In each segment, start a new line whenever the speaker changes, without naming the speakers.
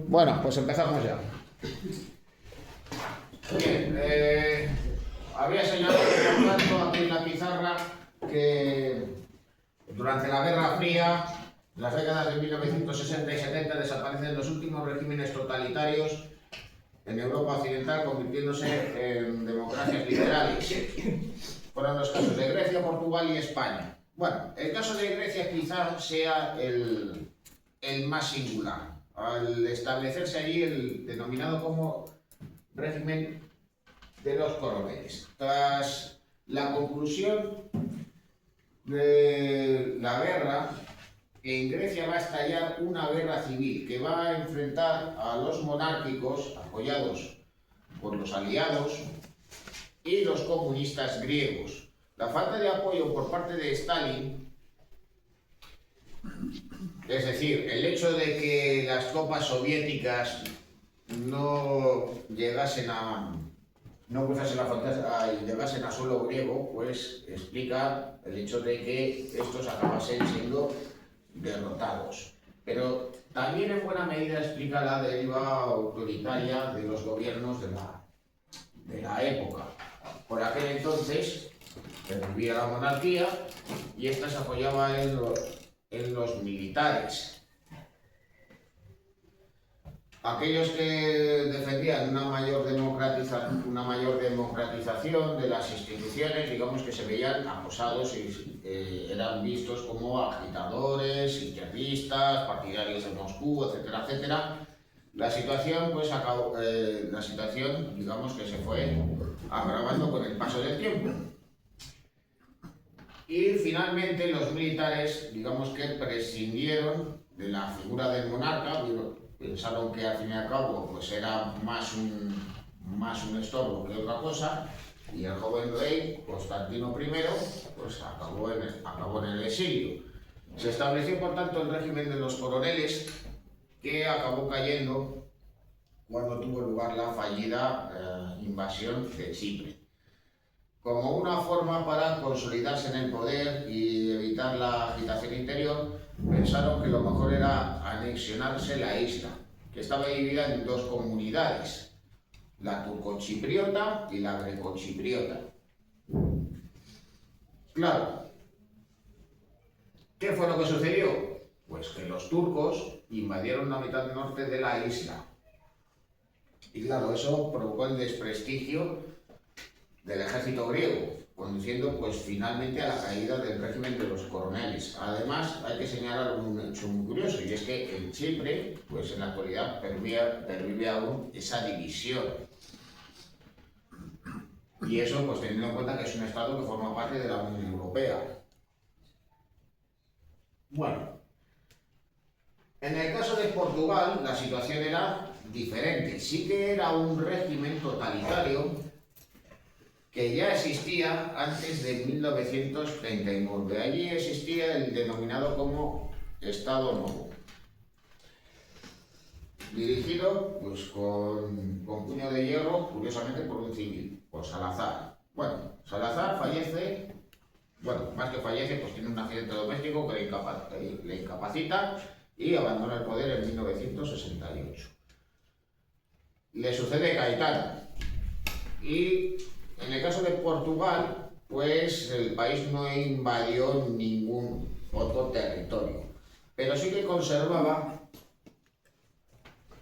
Bueno, pues empezamos ya. Bien, había señalado por tanto aquí en la pizarra que durante la Guerra Fría, en las décadas de 1960 y 70, desaparecen los últimos regímenes totalitarios en Europa Occidental, convirtiéndose en democracias liberales. Fueron los casos de Grecia, Portugal y España. Bueno, el caso de Grecia quizá sea el más singular, al establecerse allí el denominado como régimen de los coroneles. Tras la conclusión de la guerra, en Grecia va a estallar una guerra civil que va a enfrentar a los monárquicos apoyados por los aliados y los comunistas griegos. La falta de apoyo por parte de Stalin, es decir, el hecho de que las tropas soviéticas no llegasen no cruzasen la frontera y llegasen a suelo griego, pues explica el hecho de que estos acabasen siendo derrotados. Pero también en buena medida explica la deriva autoritaria de los gobiernos de la época. Por aquel entonces vivía la monarquía y esta se apoyaba en los militares. Aquellos que defendían una mayor democratización de las instituciones, digamos que se veían acosados y eran vistos como agitadores, izquierdistas, partidarios de Moscú, etcétera, etcétera. La situación, digamos que se fue agravando con el paso del tiempo. Y finalmente los militares, digamos que prescindieron de la figura del monarca, pensaron que al fin y al cabo pues era más un estorbo que otra cosa, y el joven rey Constantino I pues acabó en el exilio. Se estableció por tanto el régimen de los coroneles, que acabó cayendo cuando tuvo lugar la fallida invasión de Chipre. Como una forma para consolidarse en el poder y evitar la agitación interior, pensaron que lo mejor era anexionarse la isla, que estaba dividida en dos comunidades, la turcochipriota y la grecochipriota. Claro, ¿qué fue lo que sucedió? Pues que los turcos invadieron la mitad norte de la isla. Y claro, eso provocó el desprestigio del ejército griego, conduciendo pues finalmente a la caída del régimen de los coroneles. Además, hay que señalar un hecho muy curioso, y es que en Chipre, pues en la actualidad pervive aún esa división. Y eso pues teniendo en cuenta que es un estado que forma parte de la Unión Europea. Bueno, en el caso de Portugal la situación era diferente. Sí que era un régimen totalitario que ya existía antes de 1939. Allí existía el denominado como Estado Novo, dirigido pues con puño de hierro, curiosamente por un civil, por Salazar. Bueno, Salazar fallece, más que fallece, pues tiene un accidente doméstico que le incapacita y abandona el poder en 1968. Le sucede Caetano y en el caso de Portugal, pues el país no invadió ningún otro territorio, pero sí que conservaba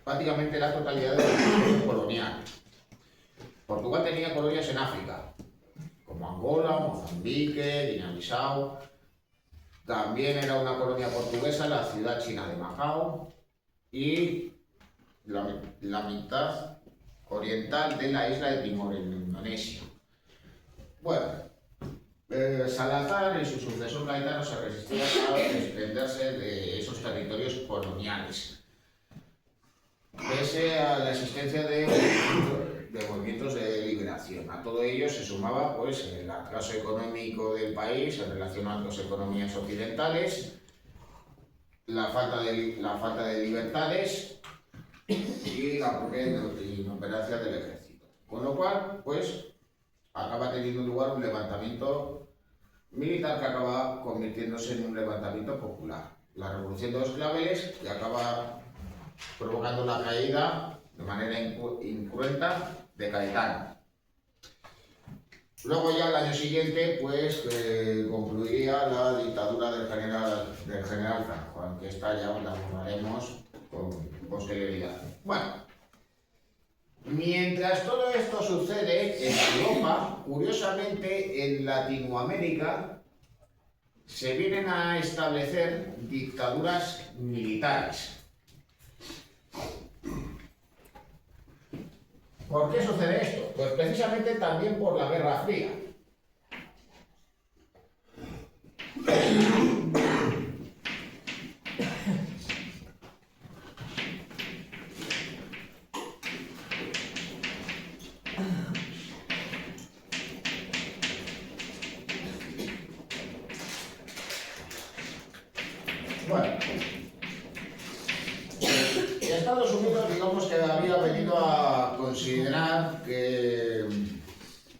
prácticamente la totalidad del territorio colonial. Portugal tenía colonias en África, como Angola, Mozambique, Guinea-Bissau. También era una colonia portuguesa la ciudad china de Macao y la mitad oriental de la isla de Timor, en Indonesia. Bueno, Salazar y su sucesor Caetano se resistían a desprenderse de esos territorios coloniales, pese a la existencia de movimientos de liberación. A todo ello se sumaba pues el atraso económico del país en relación a las economías occidentales, la falta de libertades y la propia inoperancia del ejército. Con lo cual, pues, acaba teniendo lugar un levantamiento militar que acaba convirtiéndose en un levantamiento popular. La Revolución de los Claveles, que acaba provocando la caída de manera incruenta de Caetano. Luego ya el año siguiente pues concluiría la dictadura del general Franco, aunque esta ya la abordaremos con posterioridad. Bueno, mientras todo esto sucede en Europa, curiosamente en Latinoamérica se vienen a establecer dictaduras militares. ¿Por qué sucede esto? Pues precisamente también por la Guerra Fría. Bueno, Estados Unidos, digamos que había venido a considerar que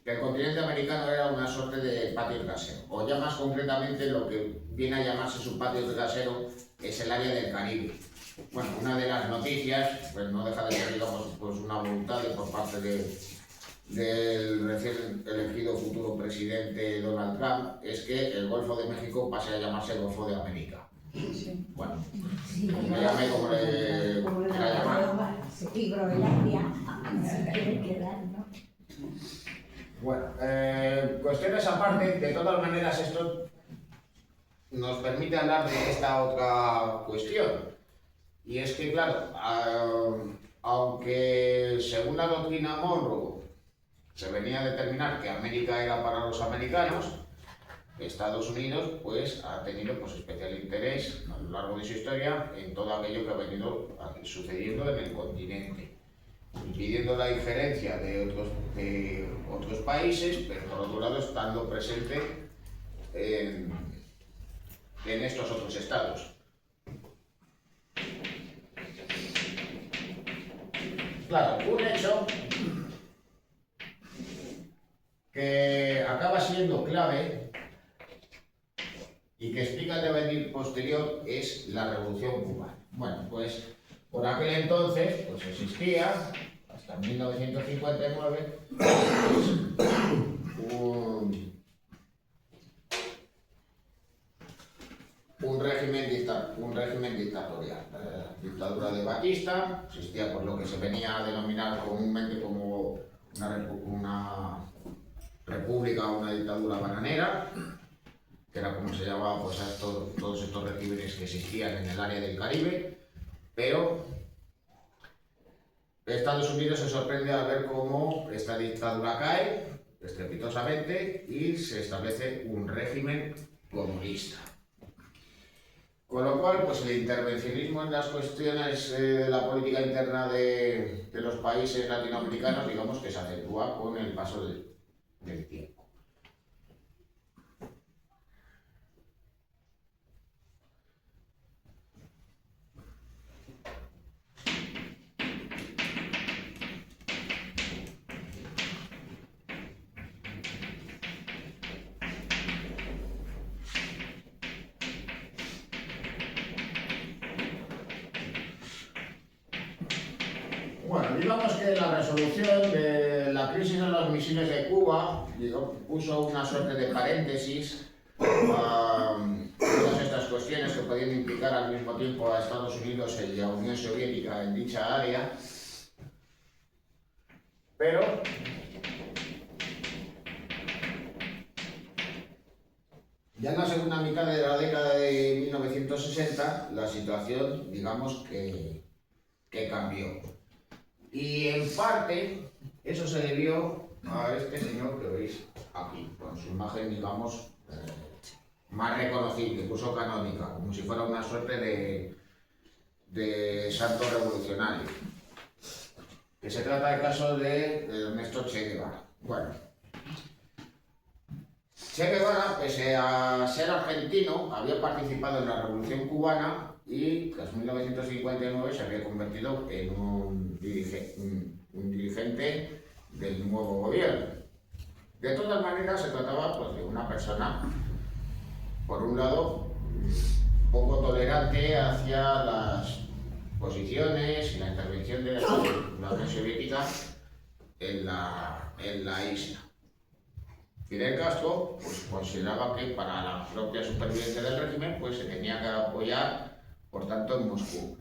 el continente americano era una suerte de patio trasero, o ya más concretamente lo que viene a llamarse su patio trasero es el área del Caribe. Bueno, una de las noticias, pues no deja de ser, digamos, pues una voluntad por parte del recién elegido futuro presidente Donald Trump, es que el Golfo de México pase a llamarse el Golfo de América. Sí. Bueno, sí, me llamé como le llamar.
Sí, Groenlandia, si quiere quedar, ¿no?
Bueno, cuestiones aparte, de todas maneras esto nos permite hablar de esta otra cuestión. Y es que, claro, aunque según la doctrina Monroe se venía a determinar que América era para los americanos, Estados Unidos pues ha tenido pues especial interés a lo largo de su historia en todo aquello que ha venido sucediendo en el continente, impidiendo la injerencia de otros países, pero por otro lado estando presente en estos otros estados. Claro, un hecho que acaba siendo clave y que explica el devenir posterior es la Revolución Cubana. Bueno, pues por aquel entonces pues existía, hasta 1959, un régimen dictatorial. La dictadura de Batista existía por lo que se venía a denominar comúnmente como una república o una dictadura bananera, que era como se llamaba pues, a todos estos regímenes que existían en el área del Caribe, pero Estados Unidos se sorprende al ver cómo esta dictadura cae estrepitosamente y se establece un régimen comunista. Con lo cual, pues el intervencionismo en las cuestiones de la política interna de los países latinoamericanos, digamos que se acentúa con el paso del tiempo. Bueno, digamos que la resolución de la crisis de los misiles de Cuba puso una suerte de paréntesis a todas estas cuestiones que podían implicar al mismo tiempo a Estados Unidos y a la Unión Soviética en dicha área, pero ya en la segunda mitad de la década de 1960 la situación, digamos que cambió. Y en parte eso se debió a este señor que veis aquí, con su imagen, digamos, más reconocible, incluso canónica, como si fuera una suerte de santo revolucionario. Que se trata del caso de Ernesto Che Guevara. Bueno, Che Guevara, pese a ser argentino, había participado en la Revolución Cubana y tras 1959 se había convertido en un dirigente del nuevo gobierno. De todas maneras, se trataba pues, de una persona, por un lado, poco tolerante hacia las posiciones condiciones y la intervención de la Unión Soviética en la isla. Fidel Castro pues, consideraba que para la propia supervivencia del régimen pues, se tenía que apoyar, por tanto, en Moscú.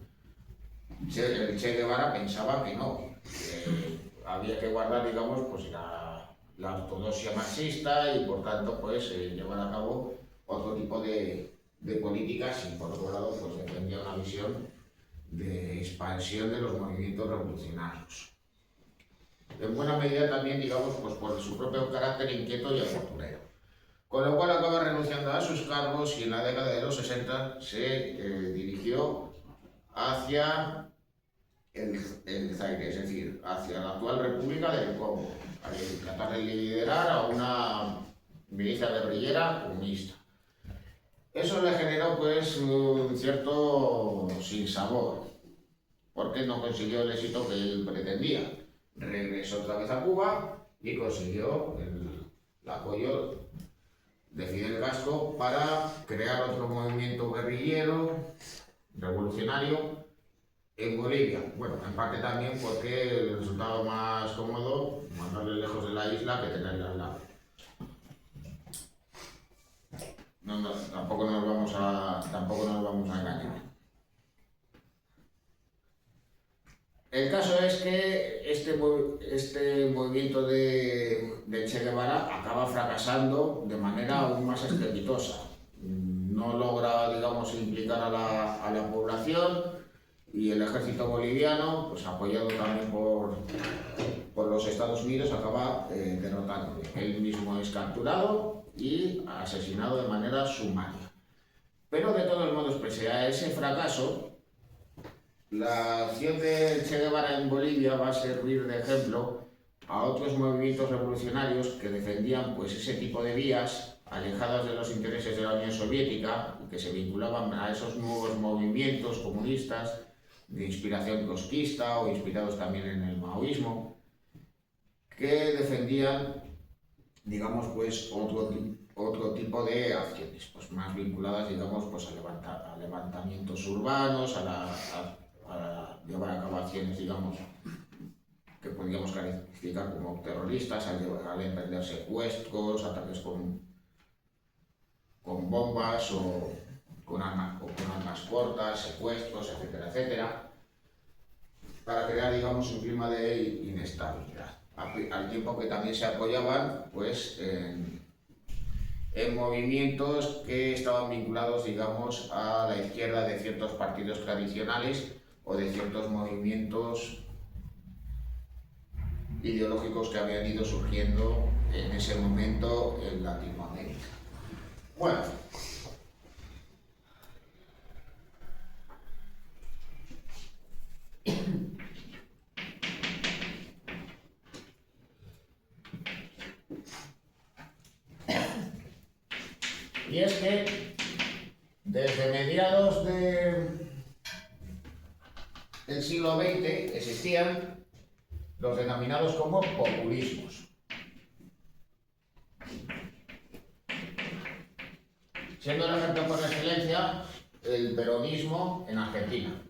El Che Guevara pensaba que no, que había que guardar, digamos, pues, la ortodoxia marxista y, por tanto, pues, llevar a cabo otro tipo de políticas y, por otro lado, pues, defendía una visión de expansión de los movimientos revolucionarios. En buena medida también, digamos, pues por su propio carácter inquieto y aventurero. Con lo cual acaba renunciando a sus cargos y en la década de los 60 se dirigió hacia el Zaire, es decir, hacia la actual República del Congo, para tratar de liderar a una milicia guerrillera comunista. Eso le generó pues un cierto sinsabor, porque no consiguió el éxito que él pretendía. Regresó otra vez a Cuba y consiguió el apoyo de Fidel Castro para crear otro movimiento guerrillero, revolucionario, en Bolivia. Bueno, en parte también porque el resultado más cómodo mandarle lejos de la isla que tenerle al lado. Tampoco nos vamos a engañar. El caso es que este movimiento de Che Guevara acaba fracasando de manera aún más estrepitosa. No logra, digamos, implicar a la población y el ejército boliviano, pues apoyado también por los Estados Unidos, acaba derrotándole. Él mismo es capturado y asesinado de manera sumaria. Pero de todos modos, pese a ese fracaso, la acción de Che Guevara en Bolivia va a servir de ejemplo a otros movimientos revolucionarios que defendían pues, ese tipo de vías alejadas de los intereses de la Unión Soviética y que se vinculaban a esos nuevos movimientos comunistas de inspiración trotskista o inspirados también en el maoísmo, que defendían, digamos, pues otro tipo de acciones, pues más vinculadas, digamos, pues a levantamientos urbanos, a llevar a cabo acciones, digamos, que podríamos calificar como terroristas, al emprender secuestros, ataques con bombas o con armas cortas, secuestros, etcétera, etcétera, para crear, digamos, un clima de inestabilidad. Al tiempo que también se apoyaban, pues, en movimientos que estaban vinculados, digamos, a la izquierda de ciertos partidos tradicionales o de ciertos movimientos ideológicos que habían ido surgiendo en ese momento en Latinoamérica. Bueno, y es que desde mediados del siglo XX existían los denominados como populismos. Siendo el ejemplo por excelencia el peronismo en Argentina.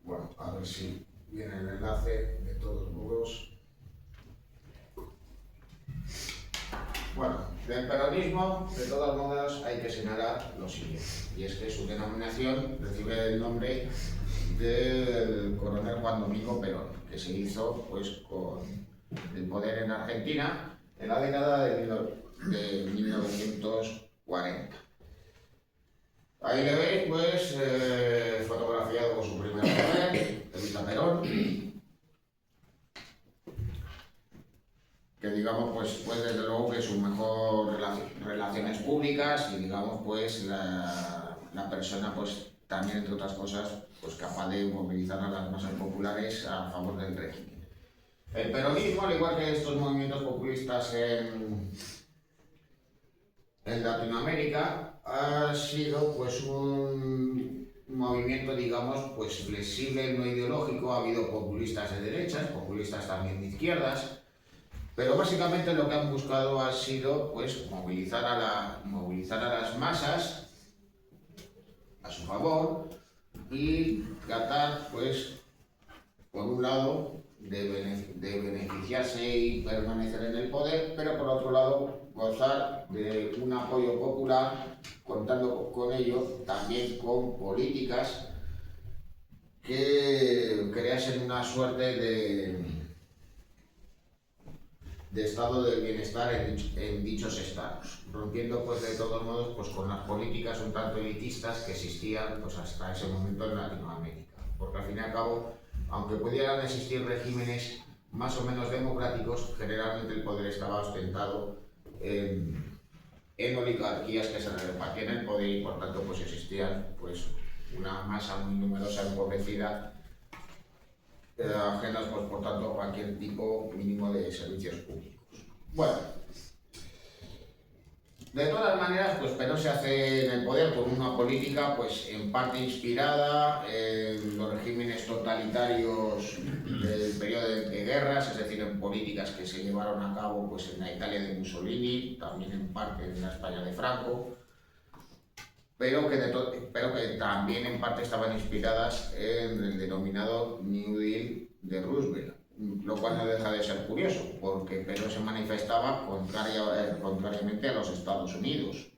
Bueno, a ver si viene el enlace, de todos modos. Bueno, del peronismo, de todos modos, hay que señalar lo siguiente, y es que su denominación recibe el nombre del coronel Juan Domingo Perón, que se hizo pues con el poder en Argentina en la década de 1940. Ahí le veis, pues, fotografiado con su primera mujer, Evita Perón, que digamos, pues desde luego que su mejor relaciones públicas y digamos, pues, la una persona pues también, entre otras cosas, pues capaz de movilizar a las masas populares a favor del régimen. El peronismo, al igual que estos movimientos populistas en Latinoamérica, ha sido pues un movimiento, digamos, pues flexible, no ideológico. Ha habido populistas de derechas, populistas también de izquierdas, pero básicamente lo que han buscado ha sido pues movilizar a las masas a su favor y tratar, pues, por un lado, de beneficiarse y permanecer en el poder, pero por otro lado gozar de un apoyo popular, contando con ello también con políticas que creasen una suerte de estado del bienestar en dichos estados, rompiendo pues de todos modos pues con las políticas un tanto elitistas que existían pues hasta ese momento en Latinoamérica, porque al fin y al cabo, aunque pudieran existir regímenes más o menos democráticos, generalmente el poder estaba ostentado en oligarquías que se repartían el poder y por tanto pues existían pues una masa muy numerosa empobrecida, ajenas pues por tanto a cualquier tipo mínimo de servicios públicos. Bueno, de todas maneras, pues Perón se hace en el poder por una política pues en parte inspirada en los regímenes totalitarios del periodo de guerras, es decir, en políticas que se llevaron a cabo pues en la Italia de Mussolini, también en parte en la España de Franco, pero que también en parte estaban inspiradas en el denominado New Deal de Roosevelt, lo cual no deja de ser curioso, porque Perón se manifestaba contrariamente a los Estados Unidos.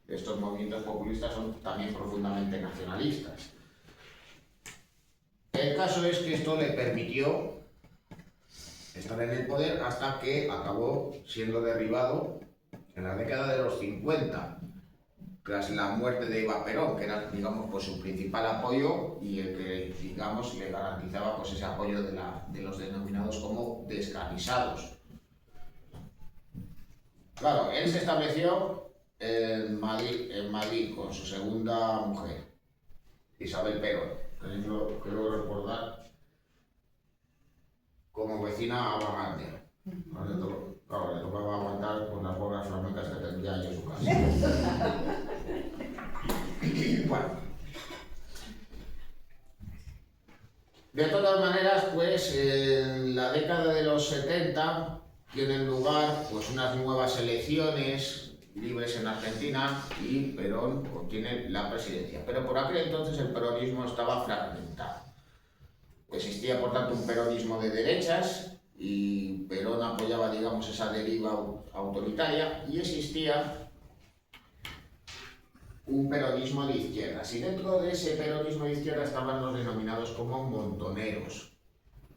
Estos movimientos populistas son también profundamente nacionalistas. El caso es que esto le permitió estar en el poder hasta que acabó siendo derribado en la década de los 50, tras la muerte de Eva Perón, que era, digamos, pues su principal apoyo y el que, digamos, le garantizaba pues ese apoyo de los denominados como descamisados. Claro, él se estableció en Madrid con su segunda mujer, Isabel Perón, que yo creo recordar como vecina a Vagancia. Claro, le tocaba aguantar con las bolas flamencas que tendría allí en su casa. Bueno, de todas maneras, pues en la década de los 70 tienen lugar pues unas nuevas elecciones libres en Argentina y Perón obtiene la presidencia. Pero por aquel entonces el peronismo estaba fragmentado. Existía, por tanto, un peronismo de derechas y Perón apoyaba, digamos, esa deriva autoritaria, y existía un peronismo de izquierdas. Y dentro de ese peronismo de izquierda estaban los denominados como montoneros,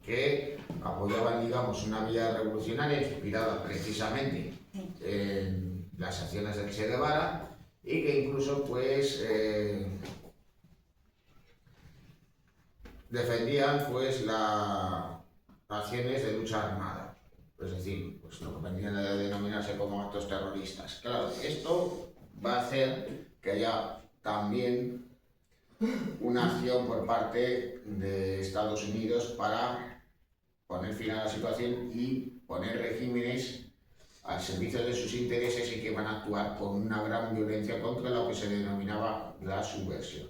que apoyaban, digamos, una vía revolucionaria inspirada precisamente en las acciones de Che Guevara y que incluso, pues, defendían pues las acciones de lucha armada, es decir, pues lo que vendrían a denominarse como actos terroristas. Claro, esto va a hacer que haya también una acción por parte de Estados Unidos para poner fin a la situación y poner regímenes al servicio de sus intereses y que van a actuar con una gran violencia contra lo que se denominaba la subversión.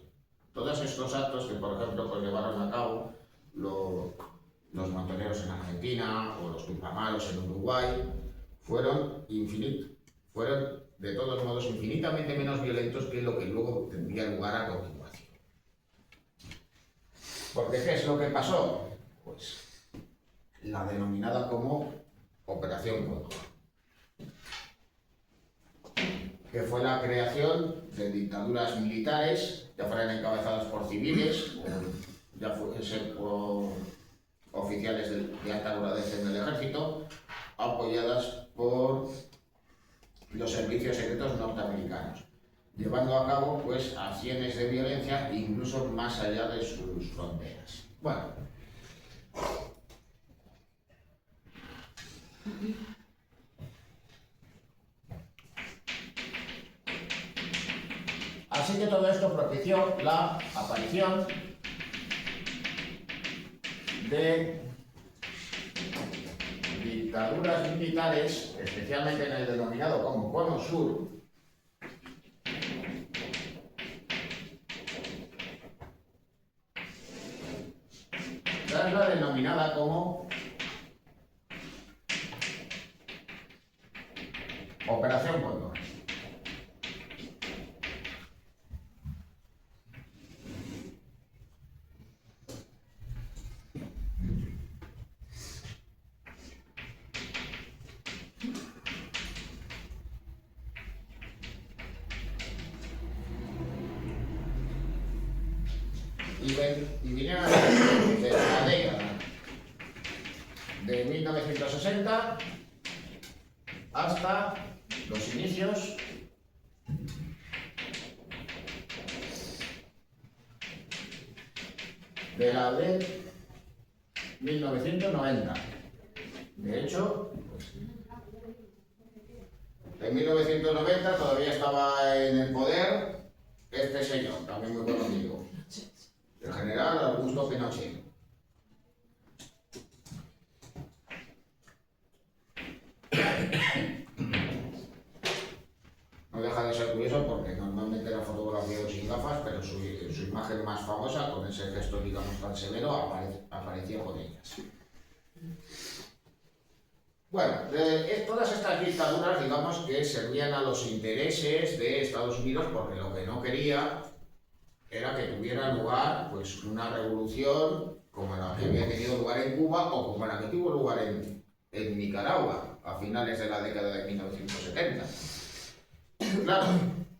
Todos estos actos que, por ejemplo, pues llevaron a cabo los montoneros en Argentina o los tupamaros en Uruguay, fueron de todos modos infinitamente menos violentos que lo que luego tendría lugar a continuación. Porque ¿qué es lo que pasó? Pues la denominada como Operación Cóndor, que fue la creación de dictaduras militares, ya fueran encabezadas por civiles o ya fuesen por oficiales de alta graduación del ejército, apoyadas por los servicios secretos norteamericanos, llevando a cabo pues acciones de violencia incluso más allá de sus fronteras. Bueno, así Así que todo esto propició la aparición de dictaduras militares, especialmente en el denominado como Cono Sur, tras la denominada como Operación Cóndor. Y vinieron desde la década de 1960 hasta los inicios de la de 1990. De hecho, en 1990 todavía estaba en el poder este señor, también muy conocido, el general Augusto Pinochet. No deja de ser curioso porque normalmente la fotografía sin gafas, pero su imagen más famosa, con ese gesto digamos tan severo, aparecía con ellas. Bueno, todas estas dictaduras digamos que servían a los intereses de Estados Unidos, porque lo que no quería era que tuviera lugar pues una revolución como la que había tenido lugar en Cuba o como la que tuvo lugar en Nicaragua a finales de la década de 1970. Claro,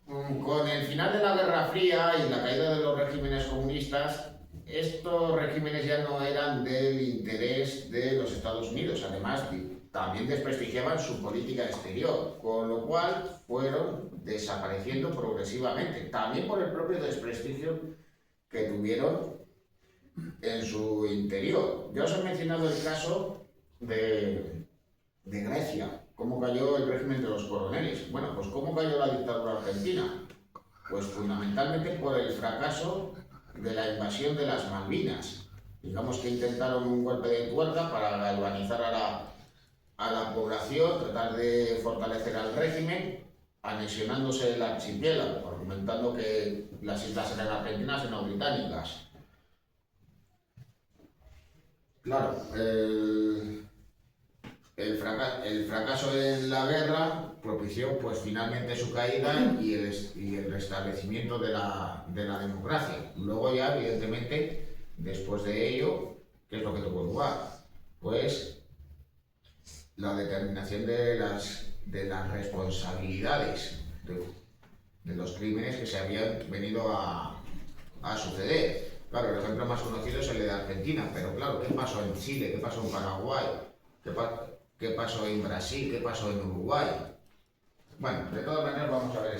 con el final de la Guerra Fría y la caída de los regímenes comunistas, estos regímenes ya no eran del interés de los Estados Unidos, además también desprestigiaban su política exterior, con lo cual fueron desapareciendo progresivamente, también por el propio desprestigio que tuvieron en su interior. Ya os he mencionado el caso de Grecia, cómo cayó el régimen de los coroneles. Bueno, pues cómo cayó la dictadura argentina. Pues fundamentalmente por el fracaso de la invasión de las Malvinas. Digamos que intentaron un golpe de tuerca para galvanizar a la población, tratar de fortalecer al régimen, anexionándose el archipiélago, argumentando que las islas eran argentinas y no británicas. Claro, el fracaso en la guerra propició pues finalmente su caída y el restablecimiento de la democracia. Luego ya, evidentemente, después de ello, ¿qué es lo que tuvo lugar? Pues la determinación de las responsabilidades de los crímenes que se habían venido a suceder. Claro, el ejemplo más conocido es el de Argentina, pero claro, ¿qué pasó en Chile? ¿Qué pasó en Paraguay? ¿Qué pasó en Brasil? ¿Qué pasó en Uruguay? Bueno, de todas maneras vamos a ver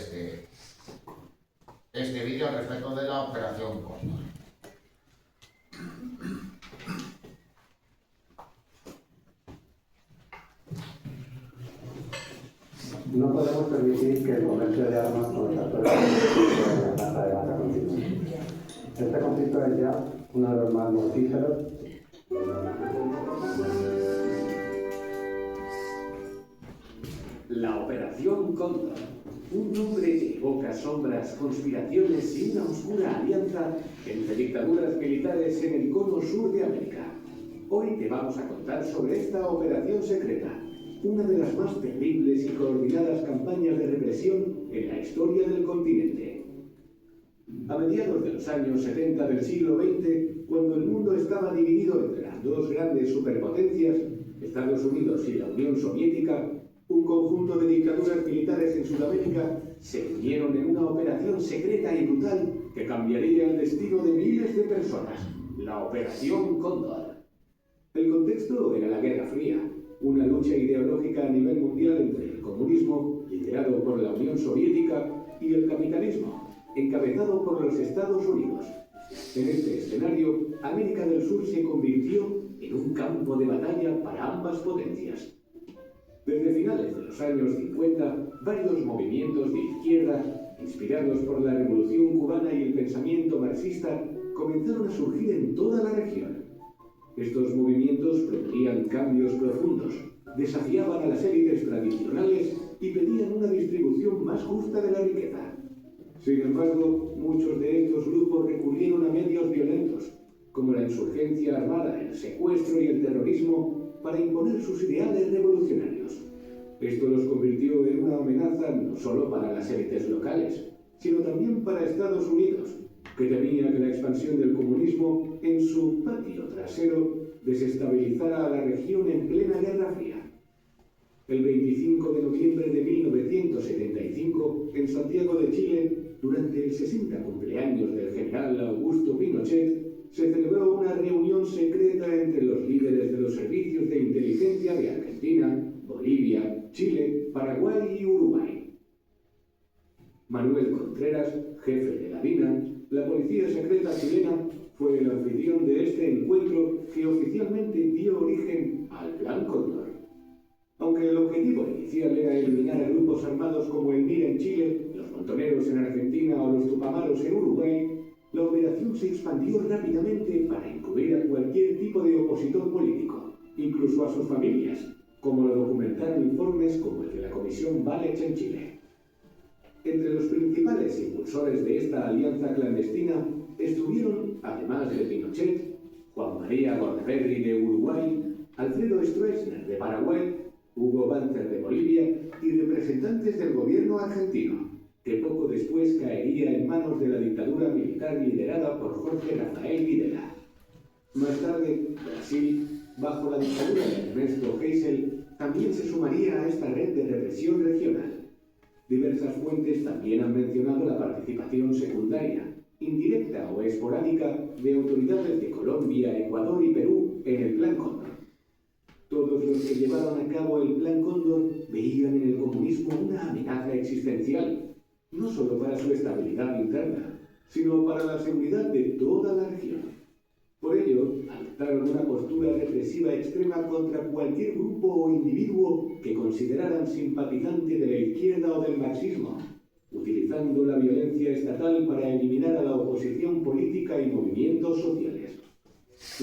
este vídeo al respecto de la Operación Cóndor.
No podemos permitir que el comercio de armas con los actores de la plaza de Gaza continúe. Este conflicto es ya uno de los más mortíferos.
La Operación Cóndor, un nombre que evoca sombras, conspiraciones y una oscura alianza entre dictaduras militares en el cono sur de América. Hoy te vamos a contar sobre esta operación secreta, una de las más terribles y coordinadas campañas de represión en la historia del continente. A mediados de los años 70 del siglo XX, cuando el mundo estaba dividido entre las dos grandes superpotencias, Estados Unidos y la Unión Soviética, un conjunto de dictaduras militares en Sudamérica se unieron en una operación secreta y brutal que cambiaría el destino de miles de personas, la Operación Cóndor. El contexto era la Guerra Fría, una lucha ideológica a nivel mundial entre el comunismo, liderado por la Unión Soviética, y el capitalismo, encabezado por los Estados Unidos. En este escenario, América del Sur se convirtió en un campo de batalla para ambas potencias. Desde finales de los años 50, varios movimientos de izquierda inspirados por la Revolución Cubana y el pensamiento marxista, comenzaron a surgir en toda la región. Estos movimientos proponían cambios profundos, desafiaban a las élites tradicionales y pedían una distribución más justa de la riqueza. Sin embargo, muchos de estos grupos recurrieron a medios violentos, como la insurgencia armada, el secuestro y el terrorismo, para imponer sus ideales revolucionarios. Esto los convirtió en una amenaza no solo para las élites locales, sino también para Estados Unidos, que temía que la expansión del comunismo en su patio trasero desestabilizara a la región en plena Guerra Fría. El 25 de noviembre de 1975, en Santiago de Chile, durante el 60 cumpleaños del general Augusto Pinochet, se celebró una reunión secreta entre los líderes de los servicios de inteligencia de Argentina, Bolivia, Chile, Paraguay y Uruguay. Manuel Contreras, jefe de la DINA, la policía secreta chilena, fue el anfitrión de este encuentro que oficialmente dio origen al Plan Cóndor. Aunque el objetivo inicial era eliminar a grupos armados como el MIR en Chile, los Montoneros en Argentina o los Tupamaros en Uruguay, la operación se expandió rápidamente para incluir a cualquier tipo de opositor político, incluso a sus familias, como lo documentaron informes como el de la Comisión Valech en Chile. Entre los principales impulsores de esta alianza clandestina estuvieron, además de Pinochet, Juan María Bordaberry de Uruguay, Alfredo Stroessner de Paraguay, Hugo Banzer de Bolivia y representantes del gobierno argentino, que poco después caería en manos de la dictadura militar liderada por Jorge Rafael Videla. Más tarde, Brasil, bajo la dictadura de Ernesto Geisel, también se sumaría a esta red de represión regional. Diversas fuentes también han mencionado la participación secundaria, indirecta o esporádica, de autoridades de Colombia, Ecuador y Perú en el Plan Cóndor. Todos los que llevaron a cabo el Plan Cóndor veían en el comunismo una amenaza existencial, no solo para su estabilidad interna, sino para la seguridad de toda la región. Por ello, adoptaron una postura represiva extrema contra cualquier grupo o individuo que consideraran simpatizante de la izquierda o del marxismo, utilizando la violencia estatal para eliminar a la oposición política y movimientos sociales.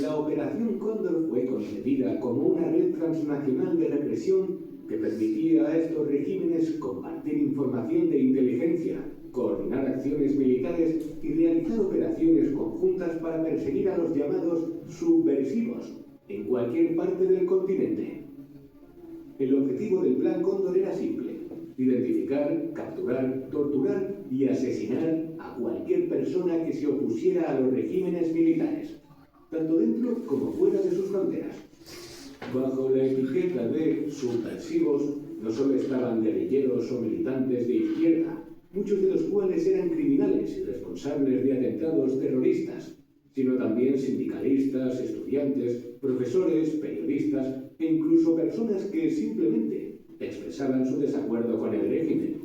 La Operación Cóndor fue concebida como una red transnacional de represión que permitía a estos regímenes compartir información de inteligencia, coordinar acciones militares y realizar operaciones conjuntas para perseguir a los llamados subversivos en cualquier parte del continente. El objetivo del Plan Cóndor era simple: identificar, capturar, torturar y asesinar a cualquier persona que se opusiera a los regímenes militares, tanto dentro como fuera de sus fronteras. Bajo la etiqueta de subversivos no solo estaban guerrilleros o militantes de izquierda, muchos de los cuales eran criminales y responsables de atentados terroristas, sino también sindicalistas, estudiantes, profesores, periodistas e incluso personas que simplemente expresaban su desacuerdo con el régimen.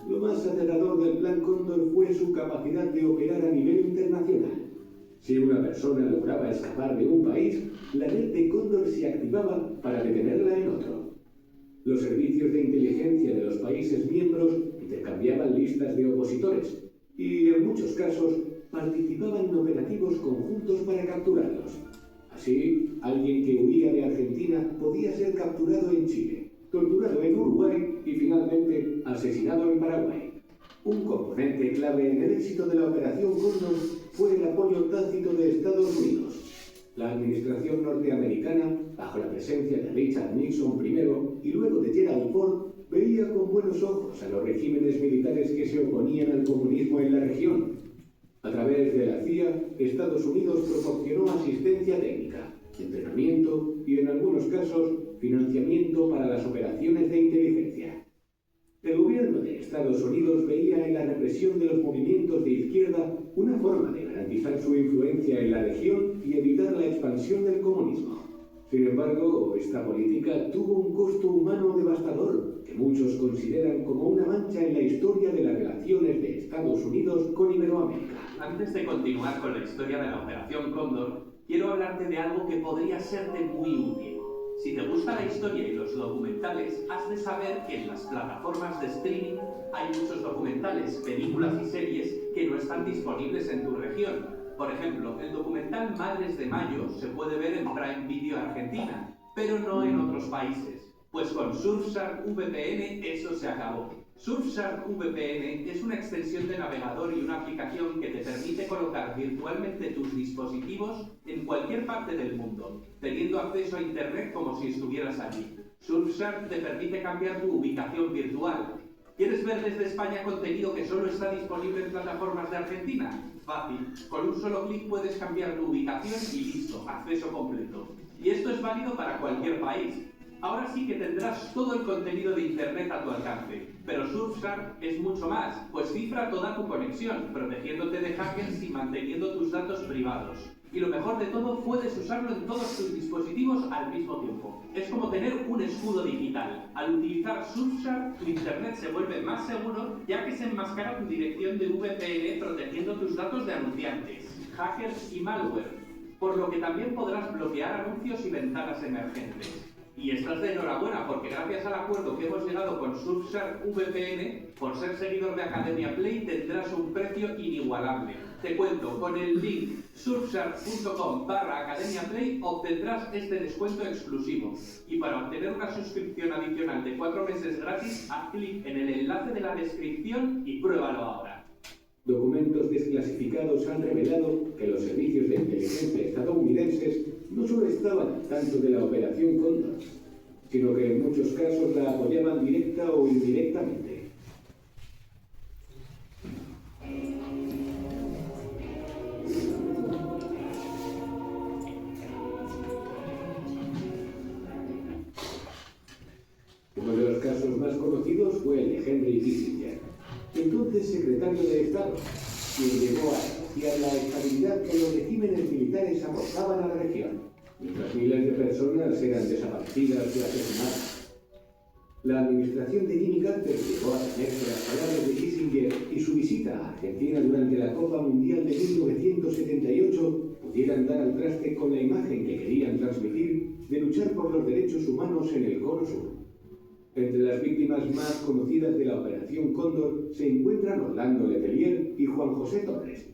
Lo más aterrador del Plan Cóndor fue su capacidad de operar a nivel internacional. Si una persona lograba escapar de un país, la red de Cóndor se activaba para detenerla en otro. Los servicios de inteligencia de los países miembros intercambiaban listas de opositores y, en muchos casos, participaban en operativos conjuntos para capturarlos. Así, alguien que huía de Argentina podía ser capturado en Chile, torturado en Uruguay y finalmente asesinado en Paraguay. Un componente clave en el éxito de la Operación Cóndor fue el apoyo tácito de Estados Unidos. La administración norteamericana, bajo la presencia de Richard Nixon primero y luego de Gerald Ford, veía con buenos ojos a los regímenes militares que se oponían al comunismo en la región. A través de la CIA, Estados Unidos proporcionó asistencia técnica, entrenamiento y, en algunos casos, financiamiento para las operaciones de inteligencia. El gobierno de Estados Unidos veía en la represión de los movimientos de izquierda una forma de garantizar su influencia en la región y evitar la expansión del comunismo. Sin embargo, esta política tuvo un costo humano devastador que muchos consideran como una mancha en la historia de las relaciones de Estados Unidos con Iberoamérica.
Antes de continuar con la historia de la Operación Cóndor, quiero hablarte de algo que podría serte muy útil. Si te gusta la historia y los documentales, has de saber que en las plataformas de streaming hay muchos documentales, películas y series que no están disponibles en tu región. Por ejemplo, el documental Madres de Mayo se puede ver en Prime Video Argentina, pero no en otros países. Pues con Surfshark VPN eso se acabó. Surfshark VPN es una extensión de navegador y una aplicación que te permite colocar virtualmente tus dispositivos en cualquier parte del mundo, teniendo acceso a Internet como si estuvieras allí. Surfshark te permite cambiar tu ubicación virtual. ¿Quieres ver desde España contenido que solo está disponible en plataformas de Argentina? Fácil. Con un solo clic puedes cambiar tu ubicación y listo, acceso completo. Y esto es válido para cualquier país. Ahora sí que tendrás todo el contenido de Internet a tu alcance, pero Surfshark es mucho más, pues cifra toda tu conexión, protegiéndote de hackers y manteniendo tus datos privados. Y lo mejor de todo, puedes usarlo en todos tus dispositivos al mismo tiempo. Es como tener un escudo digital. Al utilizar Surfshark, tu Internet se vuelve más seguro, ya que se enmascara tu dirección de VPN protegiendo tus datos de anunciantes, hackers y malware, por lo que también podrás bloquear anuncios y ventanas emergentes. Y estás de enhorabuena porque gracias al acuerdo que hemos llegado con Surfshark VPN, por ser seguidor de Academia Play tendrás un precio inigualable. Te cuento, con el link surfshark.com/Academia Play obtendrás este descuento exclusivo. Y para obtener una suscripción adicional de 4 meses gratis, haz clic en el enlace de la descripción y pruébalo ahora.
Documentos desclasificados han revelado que los servicios de inteligencia estadounidenses no solo estaban al tanto de la Operación Cóndor, sino que en muchos casos la apoyaban directa o indirectamente. Uno de los casos más conocidos fue el de Henry Kissinger, entonces secretario de Estado, quien llegó a denunciar la estabilidad que los regímenes militares aportaban a la región, mientras miles de personas eran desaparecidas y asesinadas. La administración de Jimmy Carter llegó a temer que las palabras de Kissinger y su visita a Argentina durante la Copa Mundial de 1978 pudieran dar al traste con la imagen que querían transmitir de luchar por los derechos humanos en el Cono Sur. Entre las víctimas más conocidas de la Operación Cóndor se encuentran Orlando Letelier y Juan José Torres.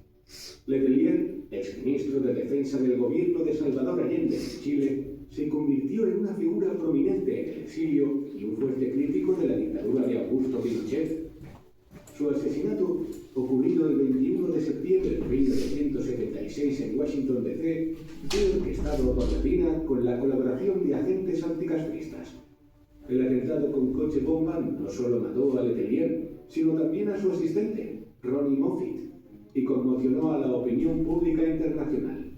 Letelier, exministro de Defensa del gobierno de Salvador Allende en Chile, se convirtió en una figura prominente en el exilio y un fuerte crítico de la dictadura de Augusto Pinochet. Su asesinato, ocurrido el 21 de septiembre de 1976 en Washington D.C., fue orquestado por la DINA con la colaboración de agentes anticastristas. El atentado con coche bomba no solo mató a Letelier, sino también a su asistente, Ronnie Moffitt, y conmocionó a la opinión pública internacional.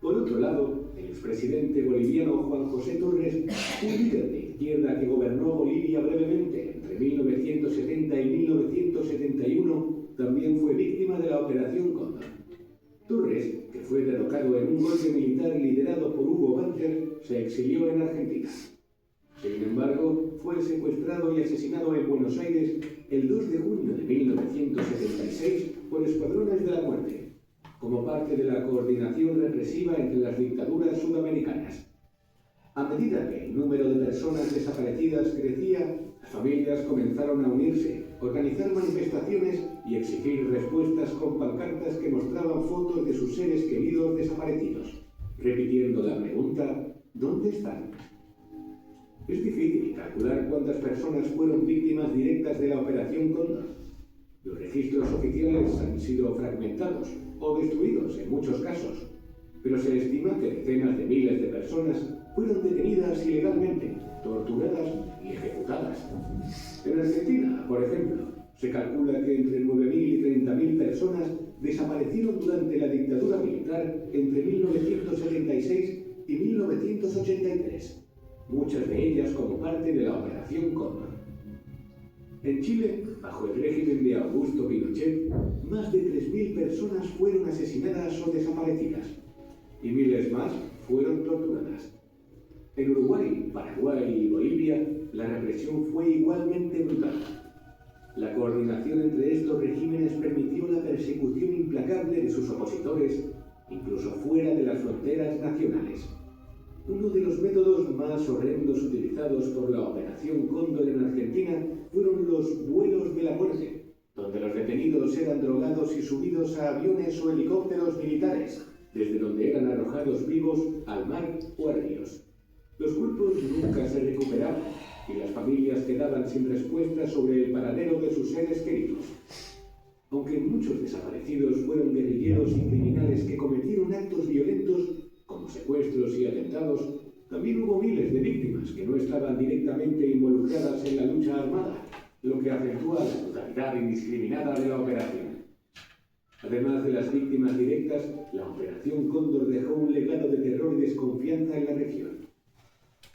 Por otro lado, el expresidente boliviano Juan José Torres, un líder de izquierda que gobernó Bolivia brevemente entre 1970 y 1971, también fue víctima de la Operación Cóndor. Torres, que fue derrocado en un golpe militar liderado por Hugo Banzer, se exilió en Argentina. Sin embargo, fue secuestrado y asesinado en Buenos Aires el 2 de junio de 1976 por escuadrones de la muerte, como parte de la coordinación represiva entre las dictaduras sudamericanas. A medida que el número de personas desaparecidas crecía, las familias comenzaron a unirse, organizar manifestaciones y exigir respuestas con pancartas que mostraban fotos de sus seres queridos desaparecidos, repitiendo la pregunta ¿dónde están? Es difícil calcular cuántas personas fueron víctimas directas de la Operación Cóndor. Los registros oficiales han sido fragmentados o destruidos en muchos casos, pero se estima que decenas de miles de personas fueron detenidas ilegalmente, torturadas y ejecutadas. En Argentina, por ejemplo, se calcula que entre 9.000 y 30.000 personas desaparecieron durante la dictadura militar entre 1976 y 1983. Muchas de ellas como parte de la Operación Cóndor. En Chile, bajo el régimen de Augusto Pinochet, más de 3.000 personas fueron asesinadas o desaparecidas, y miles más fueron torturadas. En Uruguay, Paraguay y Bolivia, la represión fue igualmente brutal. La coordinación entre estos regímenes permitió la persecución implacable de sus opositores, incluso fuera de las fronteras nacionales. Uno de los métodos más horrendos utilizados por la Operación Cóndor en Argentina fueron los vuelos de la muerte, donde los detenidos eran drogados y subidos a aviones o helicópteros militares, desde donde eran arrojados vivos al mar o a ríos. Los cuerpos nunca se recuperaban y las familias quedaban sin respuesta sobre el paradero de sus seres queridos. Aunque muchos desaparecidos fueron guerrilleros y criminales que cometieron actos violentos, como secuestros y atentados, también hubo miles de víctimas que no estaban directamente involucradas en la lucha armada, lo que acentúa la brutalidad indiscriminada de la operación. Además de las víctimas directas, la Operación Cóndor dejó un legado de terror y desconfianza en la región.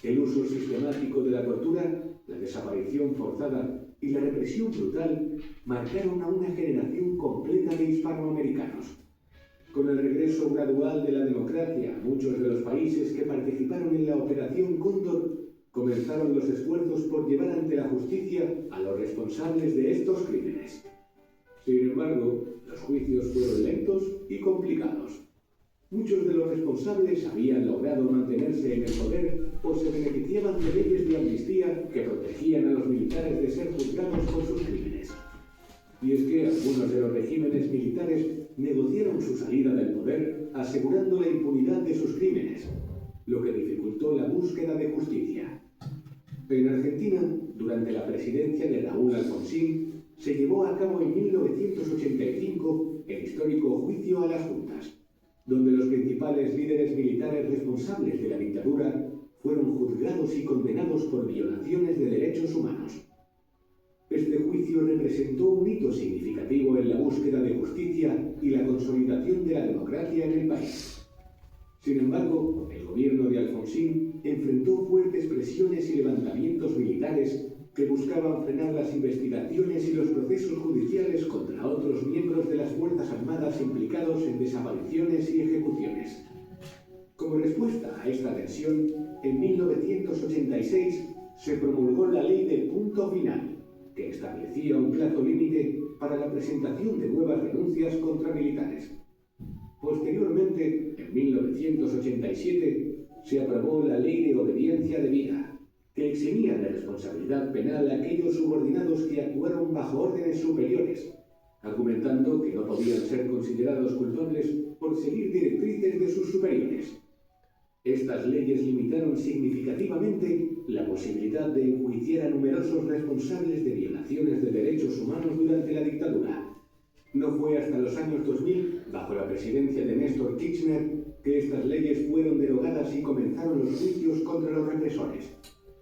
El uso sistemático de la tortura, la desaparición forzada y la represión brutal marcaron a una generación completa de hispanoamericanos. Con el regreso gradual de la democracia, muchos de los países que participaron en la Operación Cóndor comenzaron los esfuerzos por llevar ante la justicia a los responsables de estos crímenes. Sin embargo, los juicios fueron lentos y complicados. Muchos de los responsables habían logrado mantenerse en el poder o se beneficiaban de leyes de amnistía que protegían a los militares de ser juzgados por sus crímenes. Y es que algunos de los regímenes militares negociaron su salida del poder asegurando la impunidad de sus crímenes, lo que dificultó la búsqueda de justicia. En Argentina, durante la presidencia de Raúl Alfonsín, se llevó a cabo en 1985 el histórico Juicio a las Juntas, donde los principales líderes militares responsables de la dictadura fueron juzgados y condenados por violaciones de derechos humanos. Este juicio representó un hito significativo en la búsqueda de justicia y la consolidación de la democracia en el país. Sin embargo, el gobierno de Alfonsín enfrentó fuertes presiones y levantamientos militares que buscaban frenar las investigaciones y los procesos judiciales contra otros miembros de las Fuerzas Armadas implicados en desapariciones y ejecuciones. Como respuesta a esta tensión, en 1986 se promulgó la Ley del Punto Final, que establecía un plazo límite para la presentación de nuevas denuncias contra militares. Posteriormente, en 1987, se aprobó la Ley de Obediencia Debida, que eximía de responsabilidad penal a aquellos subordinados que actuaron bajo órdenes superiores, argumentando que no podían ser considerados culpables por seguir directrices de sus superiores. Estas leyes limitaron significativamente la posibilidad de enjuiciar a numerosos responsables de violaciones de derechos humanos durante la dictadura. No fue hasta los años 2000, bajo la presidencia de Néstor Kirchner, que estas leyes fueron derogadas y comenzaron los juicios contra los represores.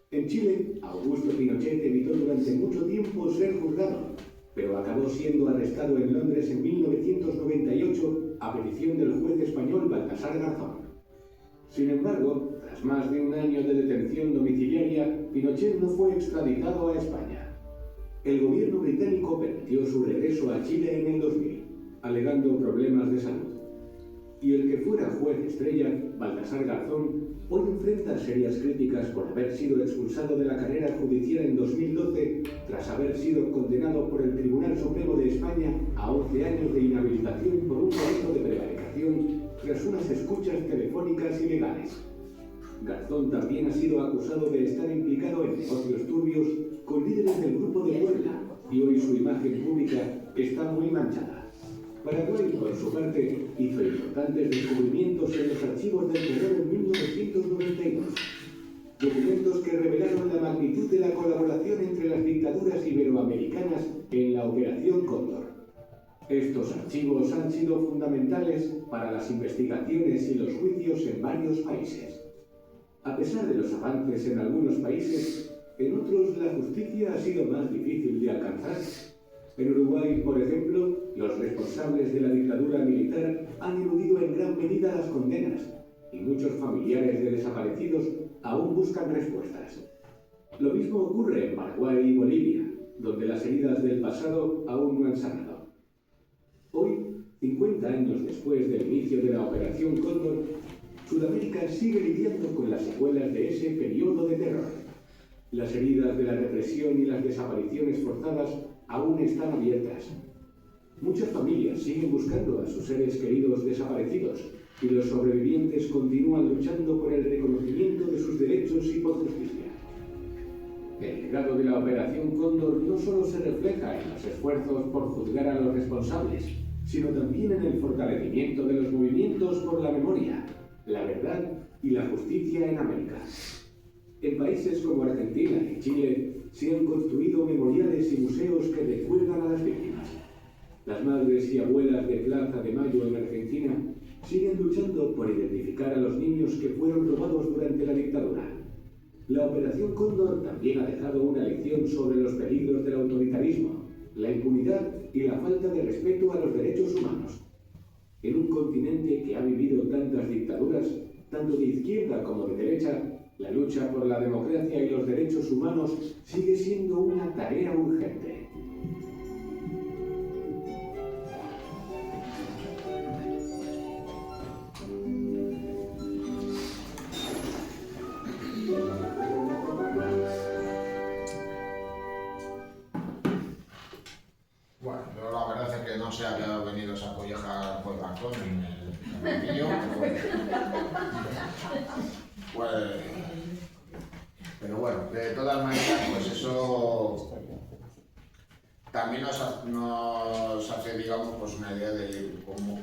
En Chile, Augusto Pinochet evitó durante mucho tiempo ser juzgado, pero acabó siendo arrestado en Londres en 1998 a petición del juez español Baltasar Garzón. Sin embargo, tras más de un año de detención domiciliaria, Pinochet no fue extraditado a España. El gobierno británico permitió su regreso a Chile en el 2000, alegando problemas de salud. Y el que fuera juez estrella, Baltasar Garzón, hoy enfrenta serias críticas por haber sido expulsado de la carrera judicial en 2012 tras haber sido condenado por el Tribunal Supremo de España a 11 años de inhabilitación por un delito de prevaricación tras unas escuchas telefónicas ilegales. Garzón también ha sido acusado de estar implicado en negocios turbios con líderes del Grupo de Puebla y hoy su imagen pública está muy manchada. Paraguay, por su parte, hizo importantes descubrimientos en los archivos del terror en 1992. Documentos que revelaron la magnitud de la colaboración entre las dictaduras iberoamericanas en la Operación Cóndor. Estos archivos han sido fundamentales para las investigaciones y los juicios en varios países. A pesar de los avances en algunos países, en otros la justicia ha sido más difícil de alcanzar. En Uruguay, por ejemplo, los responsables de la dictadura militar han eludido en gran medida las condenas y muchos familiares de desaparecidos aún buscan respuestas. Lo mismo ocurre en Paraguay y Bolivia, donde las heridas del pasado aún no han sanado. Hoy, 50 años después del inicio de la Operación Cóndor, Sudamérica sigue lidiando con las secuelas de ese periodo de terror. Las heridas de la represión y las desapariciones forzadas aún están abiertas. Muchas familias siguen buscando a sus seres queridos desaparecidos y los sobrevivientes continúan luchando por el reconocimiento de sus derechos y por justicia. El legado de la Operación Cóndor no solo se refleja en los esfuerzos por juzgar a los responsables, sino también en el fortalecimiento de los movimientos por la memoria, la verdad y la justicia en América. En países como Argentina y Chile se han construido memoriales y museos que recuerdan a las víctimas. Las madres y abuelas de Plaza de Mayo en Argentina siguen luchando por identificar a los niños que fueron robados durante la dictadura. La Operación Cóndor también ha dejado una lección sobre los peligros del autoritarismo, la impunidad y la falta de respeto a los derechos humanos. En un continente que ha vivido tantas dictaduras, tanto de izquierda como de derecha, la lucha por la democracia y los derechos humanos sigue siendo una tarea urgente.
Bueno, yo la verdad es que no sé a qué ha venido esa colleja por el balcón en el vídeo, pero bueno, de todas maneras, pues eso también nos hace, digamos, pues una idea de cómo,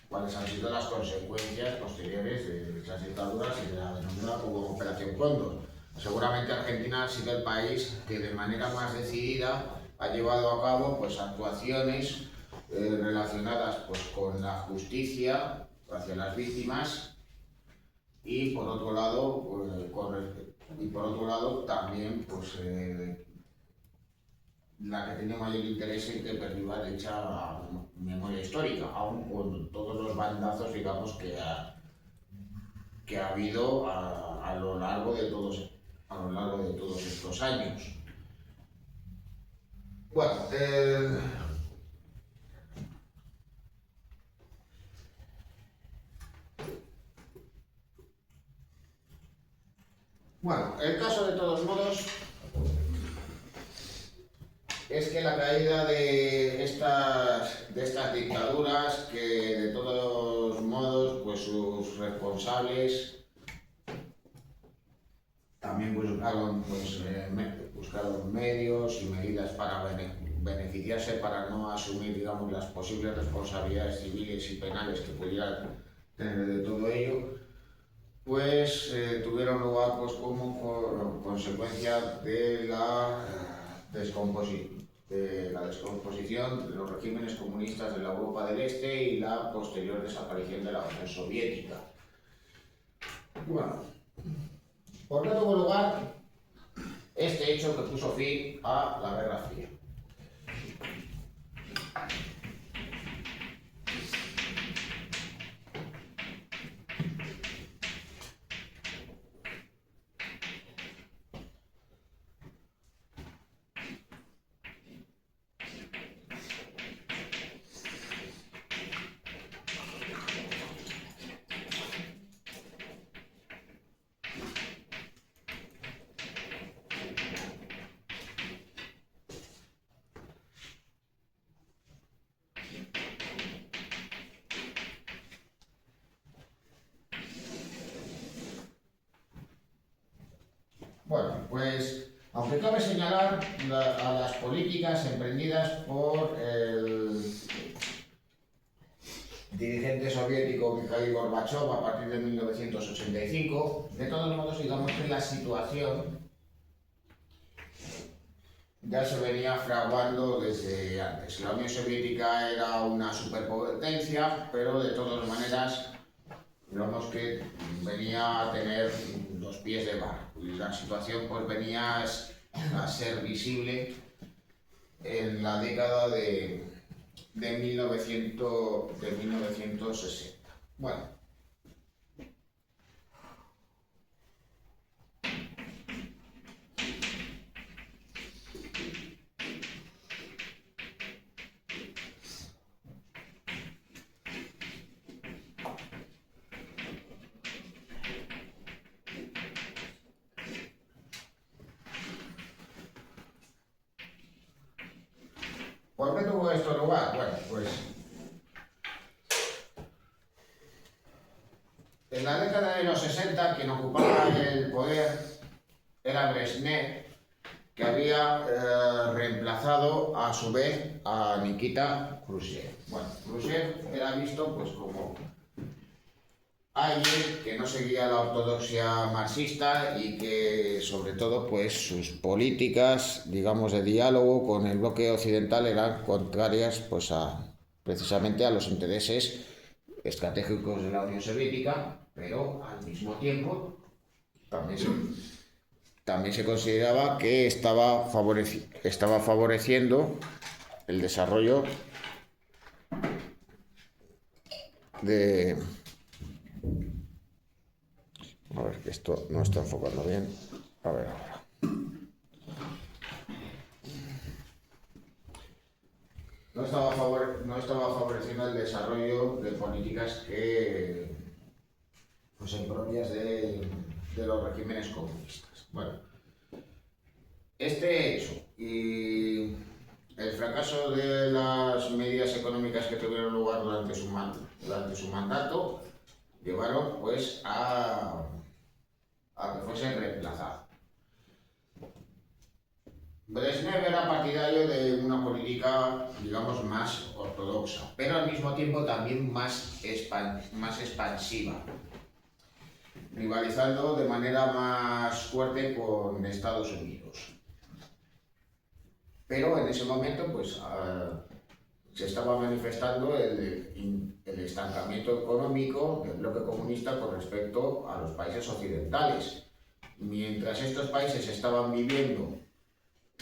cuáles han sido las consecuencias posteriores de esas dictaduras y de la denominada como Operación Cóndor. Seguramente Argentina ha sido el país que de manera más decidida ha llevado a cabo pues actuaciones relacionadas pues con la justicia hacia las víctimas y por otro lado también pues la que tiene mayor interés en que perviva dicha memoria histórica, aun con todos los bandazos, digamos, que ha habido a lo largo de todos estos años. Bueno, el caso de todos modos es que la caída de estas dictaduras, que de todos modos pues sus responsables también buscaron medios y medidas para beneficiarse, para no asumir, digamos, las posibles responsabilidades civiles y penales que pudieran tener de todo ello, pues tuvieron lugar pues como consecuencia de la descomposición de los regímenes comunistas de la Europa del Este y la posterior desaparición de la Unión Soviética. Bueno, ¿por qué tuvo lugar este hecho que puso fin a la Guerra Fría? Bueno, pues aunque cabe señalar a las políticas emprendidas por el dirigente soviético Mikhail Gorbachev a partir de 1985, de todos modos, digamos que la situación ya se venía fraguando desde antes. La Unión Soviética era una superpotencia, pero de todas maneras, digamos que venía a tener los pies de barro. Y la situación pues venía a ser visible en la década de 1960. Bueno. ¿Por qué tuvo esto lugar? Bueno, pues en la década de los 60 quien ocupaba el poder era Brezhnev, que había reemplazado a su vez a Nikita Khrushchev. Bueno, Khrushchev era visto pues como alguien que no seguía la ortodoxia marxista y que sobre todo pues sus políticas, digamos, de diálogo con el bloque occidental eran contrarias pues precisamente a los intereses estratégicos de la Unión Soviética, pero al mismo tiempo también se consideraba que estaba favoreciendo el desarrollo de... A ver, que esto no está enfocando bien. A ver ahora. No estaba favoreciendo el desarrollo de políticas que fuesen propias de los regímenes comunistas. Bueno, este hecho y el fracaso de las medidas económicas que tuvieron lugar durante su mandato llevaron pues a que fuese reemplazado. Brezhnev era partidario de una política, digamos, más ortodoxa, pero al mismo tiempo también más expansiva, rivalizando de manera más fuerte con Estados Unidos. Pero en ese momento pues se estaba manifestando el estancamiento económico del bloque comunista con respecto a los países occidentales. Mientras estos países estaban viviendo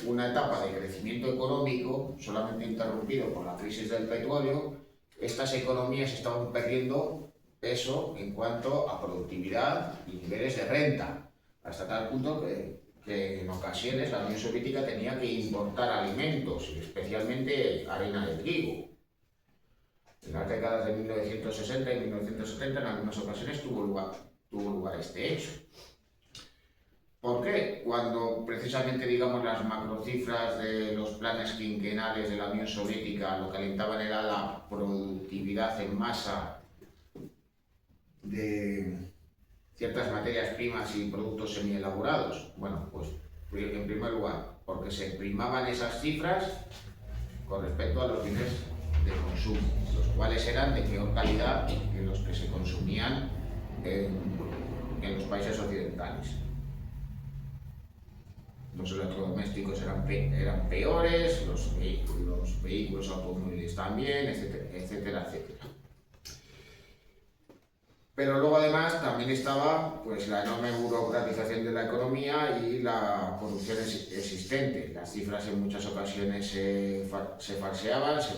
una etapa de crecimiento económico solamente interrumpido por la crisis del petróleo, estas economías estaban perdiendo peso en cuanto a productividad y niveles de renta, hasta tal punto que en ocasiones la Unión Soviética tenía que importar alimentos, especialmente harina de trigo. En las décadas de 1960 y 1970 en algunas ocasiones tuvo lugar este hecho. ¿Por qué? Cuando precisamente, digamos, las macrocifras de los planes quinquenales de la Unión Soviética lo que alentaban era la productividad en masa de ciertas materias primas y productos semielaborados. Bueno, pues en primer lugar, porque se primaban esas cifras con respecto a los bienes de consumo, los cuales eran de peor calidad que los que se consumían en los países occidentales. Los electrodomésticos eran peores, los vehículos automóviles también, etcétera, etcétera, etcétera. Pero luego además también estaba pues, la enorme burocratización de la economía y la corrupción existente. Las cifras en muchas ocasiones se falseaban, se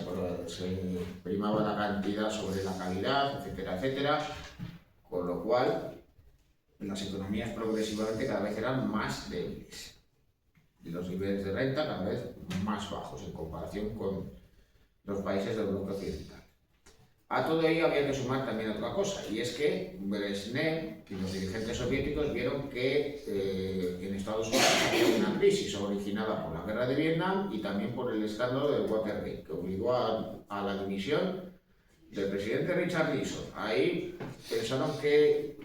primaba la cantidad sobre la calidad, etcétera, etcétera. Con lo cual las economías progresivamente cada vez eran más débiles. Y los niveles de renta cada vez más bajos en comparación con los países del bloque occidental. A todo ello había que sumar también otra cosa, y es que Brezhnev y los dirigentes soviéticos vieron que en Estados Unidos había una crisis originada por la guerra de Vietnam y también por el escándalo del Watergate, que obligó a la dimisión del presidente Richard Nixon. Ahí pensaron que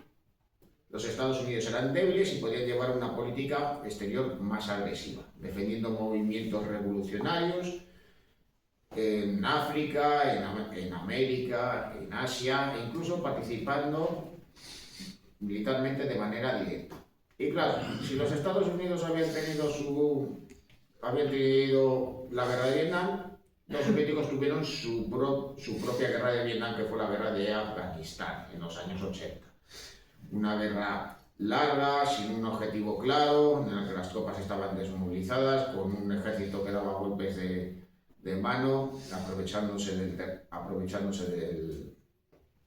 los Estados Unidos eran débiles y podían llevar una política exterior más agresiva, defendiendo movimientos revolucionarios en África, en América, en Asia, e incluso participando militarmente de manera directa. Y claro, si los Estados Unidos habían tenido la guerra de Vietnam, los soviéticos tuvieron su propia guerra de Vietnam, que fue la guerra de Afganistán en los años 80. Una guerra larga, sin un objetivo claro, en la que las tropas estaban desmovilizadas, con un ejército que daba golpes de mano, aprovechándose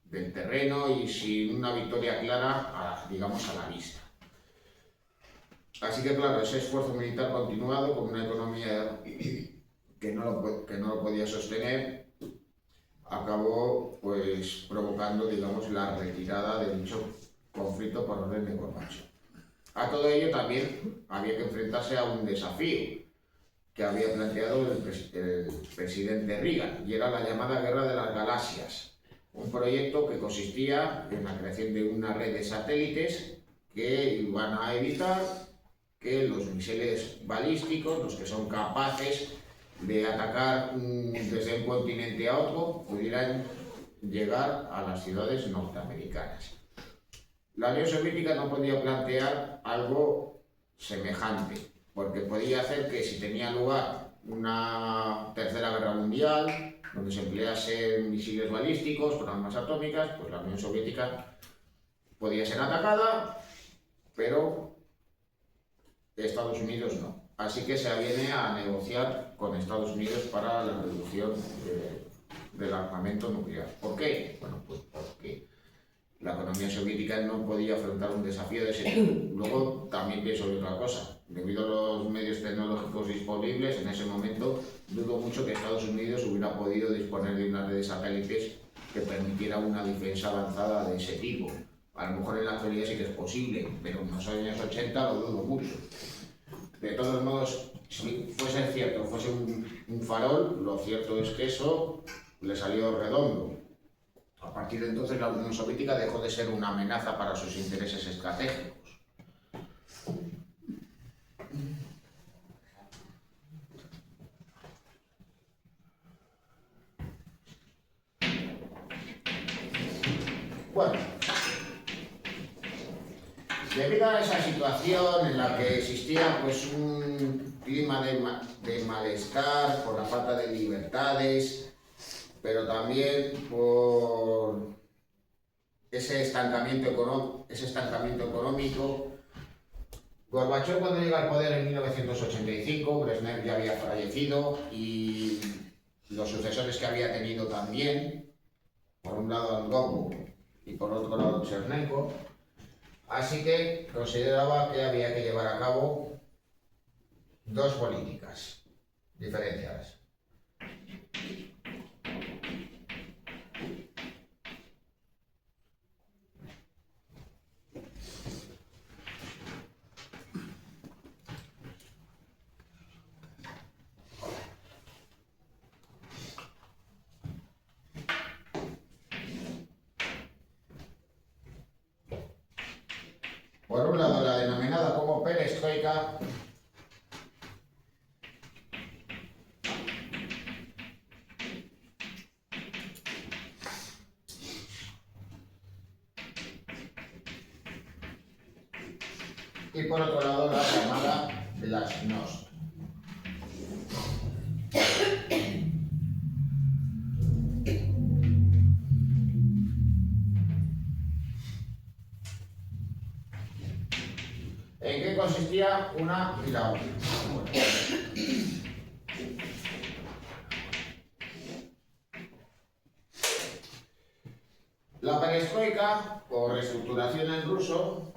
del terreno y sin una victoria clara, digamos, a la vista. Así que claro, ese esfuerzo militar continuado con una economía que no lo podía sostener, acabó pues provocando, digamos, la retirada de dicho conflicto por orden de Gorbachev. A todo ello también había que enfrentarse a un desafío, que había planteado el presidente Reagan, y era la llamada Guerra de las Galaxias, un proyecto que consistía en la creación de una red de satélites que iban a evitar que los misiles balísticos, los que son capaces de atacar desde un continente a otro, pudieran llegar a las ciudades norteamericanas. La Unión Soviética no podía plantear algo semejante, porque podía hacer que si tenía lugar una tercera guerra mundial, donde se empleasen misiles balísticos con armas atómicas, pues la Unión Soviética podía ser atacada, pero Estados Unidos no. Así que se viene a negociar con Estados Unidos para la reducción del armamento nuclear. ¿Por qué? Bueno, pues porque la economía soviética no podía afrontar un desafío de ese tipo. Luego también pienso en otra cosa. Debido a los medios tecnológicos disponibles, en ese momento dudo mucho que Estados Unidos hubiera podido disponer de una red de satélites que permitiera una defensa avanzada de ese tipo. A lo mejor en la actualidad sí que es posible, pero en los años 80 lo dudo mucho. De todos modos, si fuese cierto, fuese un farol, lo cierto es que eso le salió redondo. A partir de entonces la Unión Soviética dejó de ser una amenaza para sus intereses estratégicos. Bueno, debido a esa situación en la que existía pues un clima de malestar por la falta de libertades, pero también por ese estancamiento económico, Gorbachov, cuando llega al poder en 1985, Brezhnev ya había fallecido y los sucesores que había tenido también, por un lado Andropov y por otro lado Chernenko, así que consideraba que había que llevar a cabo dos políticas diferenciadas. Por un lado, la denominada como perestroika, y por otro lado, la llamada glasnost. ¿En qué consistía una y la otra? Bueno. La perestroika, o reestructuración en ruso,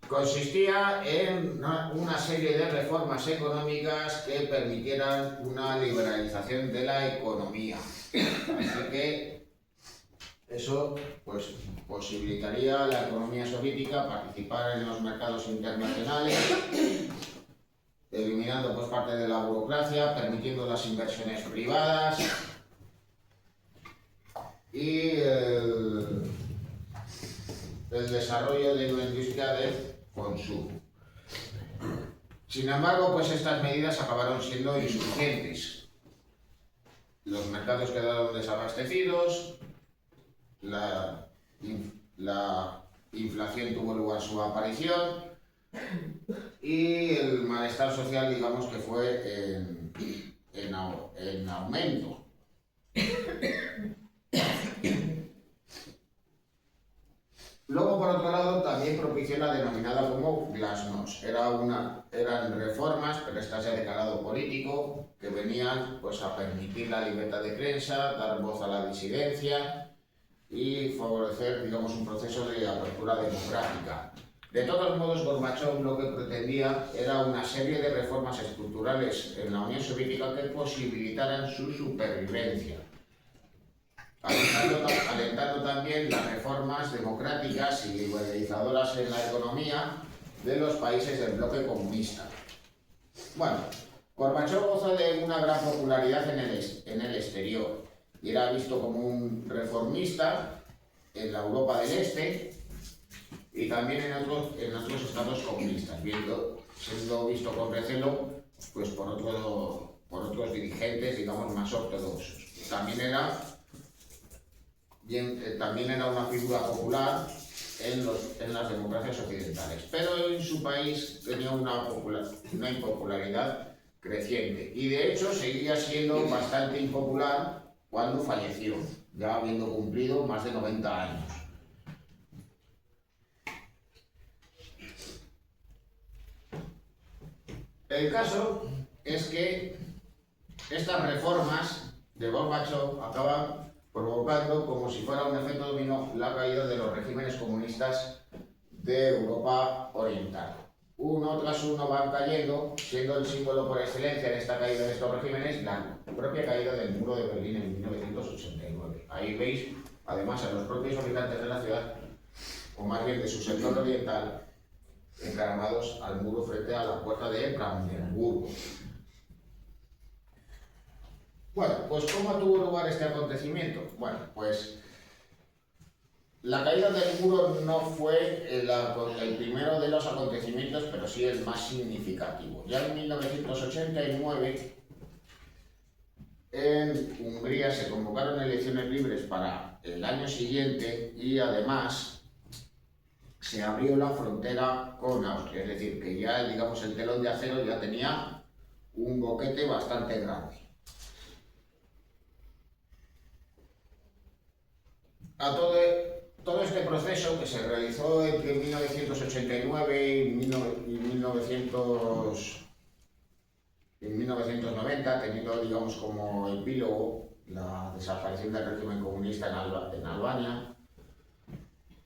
consistía en una serie de reformas económicas que permitieran una liberalización de la economía. Así que eso pues posibilitaría a la economía soviética participar en los mercados internacionales, eliminando pues parte de la burocracia, permitiendo las inversiones privadas y el desarrollo de una industria de consumo. Sin embargo, pues estas medidas acabaron siendo insuficientes. Los mercados quedaron desabastecidos, la inflación tuvo lugar su aparición y el malestar social, digamos que fue en aumento. Luego, por otro lado, también propició la denominada como glasnost. Eran reformas, pero estas ya de calado político, que venían pues, a permitir la libertad de prensa, dar voz a la disidencia y favorecer, digamos, un proceso de apertura democrática. De todos modos, Gorbachov lo que pretendía era una serie de reformas estructurales en la Unión Soviética que posibilitaran su supervivencia, alentando también las reformas democráticas y liberalizadoras en la economía de los países del bloque comunista. Bueno, Gorbachov gozó de una gran popularidad en el exterior y era visto como un reformista en la Europa del Este y también en otros estados comunistas, siendo visto con recelo pues, por otros dirigentes, digamos, más ortodoxos. También era una figura popular en las democracias occidentales, pero en su país tenía una impopularidad creciente y de hecho seguía siendo bastante impopular cuando falleció, ya habiendo cumplido más de 90 años. El caso es que estas reformas de Gorbachov acaban provocando, como si fuera un efecto dominó, la caída de los regímenes comunistas de Europa Oriental. Uno tras uno van cayendo, siendo el símbolo por excelencia de esta caída de estos regímenes la propia caída del muro de Berlín en 1989. Ahí veis, además, a los propios habitantes de la ciudad, o más bien de su sector oriental, encaramados al muro frente a la puerta de Brandenburgo. Bueno, pues ¿cómo tuvo lugar este acontecimiento? Bueno, pues la caída del muro no fue el primero de los acontecimientos, pero sí el más significativo. Ya en 1989, en Hungría se convocaron elecciones libres para el año siguiente y además se abrió la frontera con Austria, es decir, que ya, digamos, el telón de acero ya tenía un boquete bastante grande. Todo este proceso que se realizó entre 1989 y 1990, teniendo, digamos, como epílogo la desaparición del régimen comunista en Albania,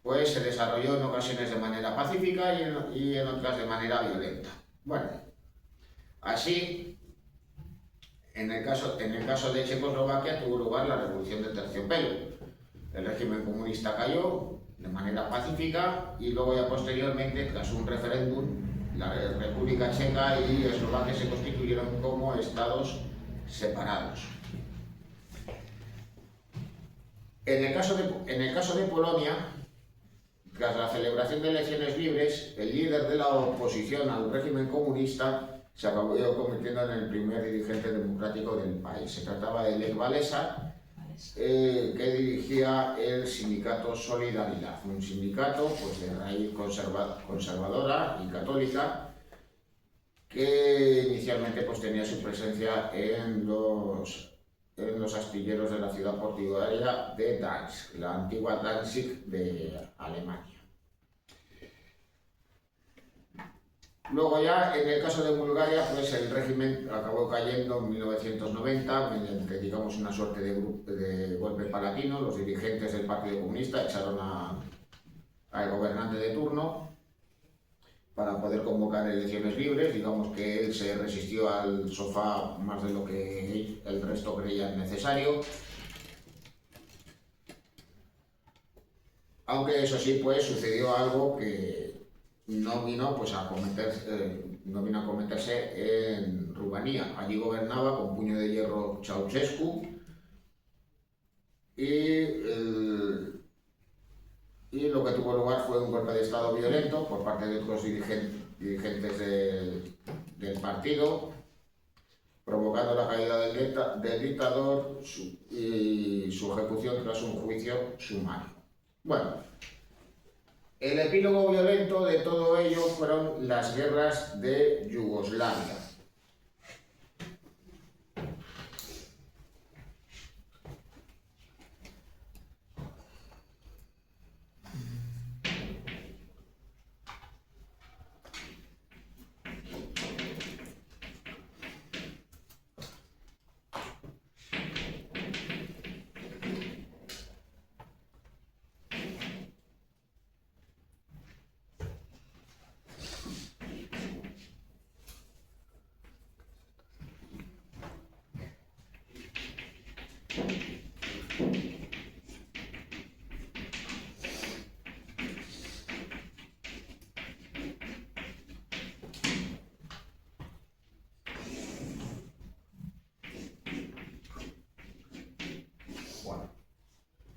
pues se desarrolló en ocasiones de manera pacífica y en otras de manera violenta. Bueno, así, en el caso de Checoslovaquia tuvo lugar la Revolución del Terciopelo. El régimen comunista cayó de manera pacífica y luego ya posteriormente, tras un referéndum, la República Checa y Eslovaquia se constituyeron como estados separados. En el caso de Polonia, tras la celebración de elecciones libres, el líder de la oposición al régimen comunista se acabó convirtiendo en el primer dirigente democrático del país. Se trataba de Lech Walesa, que dirigía el sindicato Solidaridad, un sindicato pues, de raíz conservadora y católica, que inicialmente pues, tenía su presencia en los astilleros de la ciudad portuaria de Danzig, la antigua Danzig de Alemania. Luego ya, en el caso de Bulgaria, pues el régimen acabó cayendo en 1990 mediante, digamos, una suerte de golpe palatino. Los dirigentes del Partido Comunista echaron al gobernante de turno para poder convocar elecciones libres. Digamos que él se resistió al sofá más de lo que el resto creían necesario. Aunque eso sí, pues sucedió algo que no vino a cometerse en Rumanía. Allí gobernaba con puño de hierro Ceausescu y lo que tuvo lugar fue un golpe de estado violento por parte de otros dirigentes del partido, provocando la caída del dictador y su ejecución tras un juicio sumario. Bueno, el epílogo violento de todo ello fueron las guerras de Yugoslavia.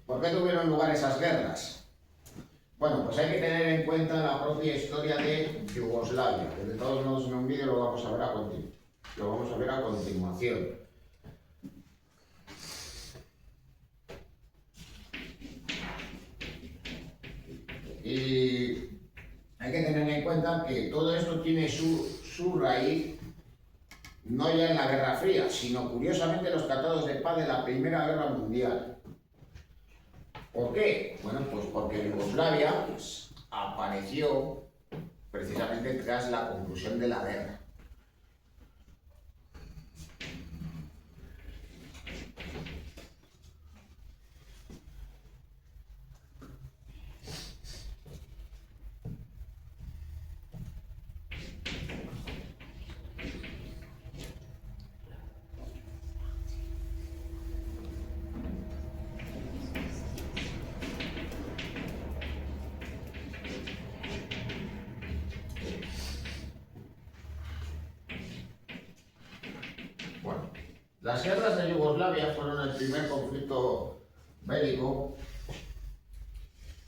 ¿Por qué tuvieron lugar esas guerras? Bueno, pues hay que tener en cuenta la propia historia de Yugoslavia, que de todos modos en un vídeo lo vamos a ver a continuación. Y hay que tener en cuenta que todo esto tiene su raíz no ya en la Guerra Fría, sino curiosamente en los tratados de paz de la Primera Guerra Mundial. ¿Por qué? Bueno, pues porque Yugoslavia apareció precisamente tras la conclusión de la guerra. Las guerras de Yugoslavia fueron el primer conflicto bélico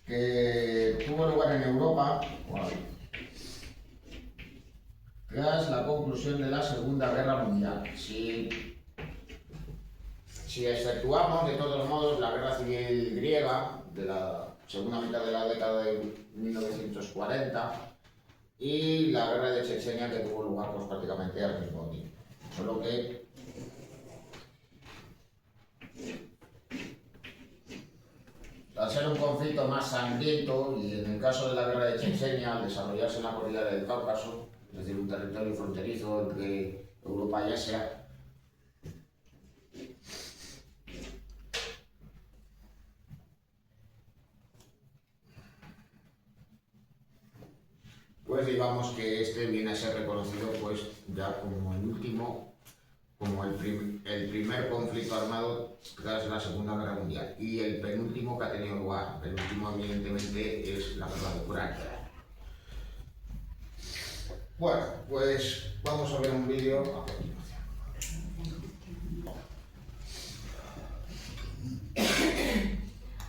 que tuvo lugar en Europa tras la conclusión de la Segunda Guerra Mundial. Si exceptuamos de todos modos la guerra civil griega de la segunda mitad de la década de 1940 y la guerra de Chechenia, que tuvo lugar pues, prácticamente al mismo tiempo. Solo que al ser un conflicto más sangriento, y en el caso de la guerra de Chechenia, al desarrollarse en la cordillera del Cáucaso, es decir, un territorio fronterizo entre Europa y Asia, pues digamos que este viene a ser reconocido pues ya como el último, como el primer conflicto armado tras la Segunda Guerra Mundial, y el penúltimo que ha tenido lugar. El penúltimo evidentemente es la guerra de Ucrania. Bueno, pues vamos a ver un vídeo a continuación.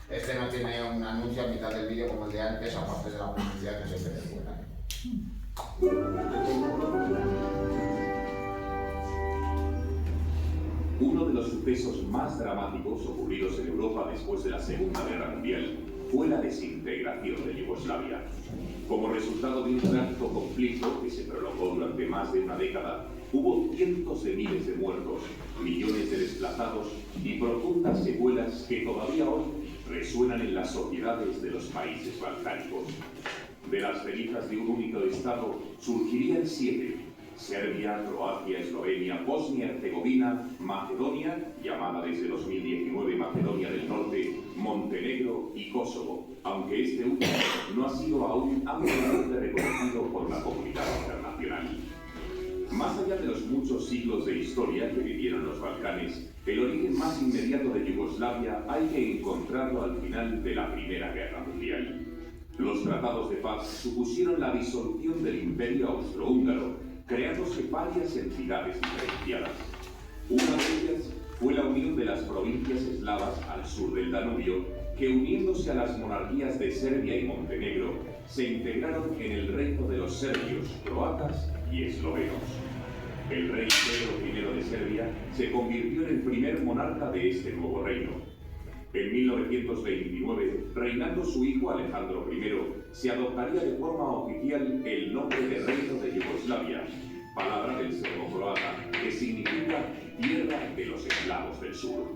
Este no tiene un anuncio a mitad del vídeo como el de antes, aparte de la publicidad que siempre es buena.
Uno de los sucesos más dramáticos ocurridos en Europa después de la Segunda Guerra Mundial fue la desintegración de Yugoslavia. Como resultado de un trágico conflicto que se prolongó durante más de una década, hubo cientos de miles de muertos, millones de desplazados y profundas secuelas que todavía hoy resuenan en las sociedades de los países balcánicos. De las cenizas de un único Estado surgirían 7: Serbia, Croacia, Eslovenia, Bosnia-Herzegovina, Macedonia, llamada desde 2019 Macedonia del Norte, Montenegro y Kosovo, aunque este último no ha sido aún ampliamente reconocido por la comunidad internacional. Más allá de los muchos siglos de historia que vivieron los Balcanes, el origen más inmediato de Yugoslavia hay que encontrarlo al final de la Primera Guerra Mundial. Los tratados de paz supusieron la disolución del Imperio Austrohúngaro, creándose varias entidades diferenciadas. Una de ellas fue la unión de las provincias eslavas al sur del Danubio, que uniéndose a las monarquías de Serbia y Montenegro, se integraron en el reino de los serbios, croatas y eslovenos. El rey Pedro I de Serbia se convirtió en el primer monarca de este nuevo reino. En 1929, reinando su hijo Alejandro I, se adoptaría de forma oficial el nombre de Reino de Yugoslavia, palabra del serbo-croata que significa tierra de los eslavos del sur.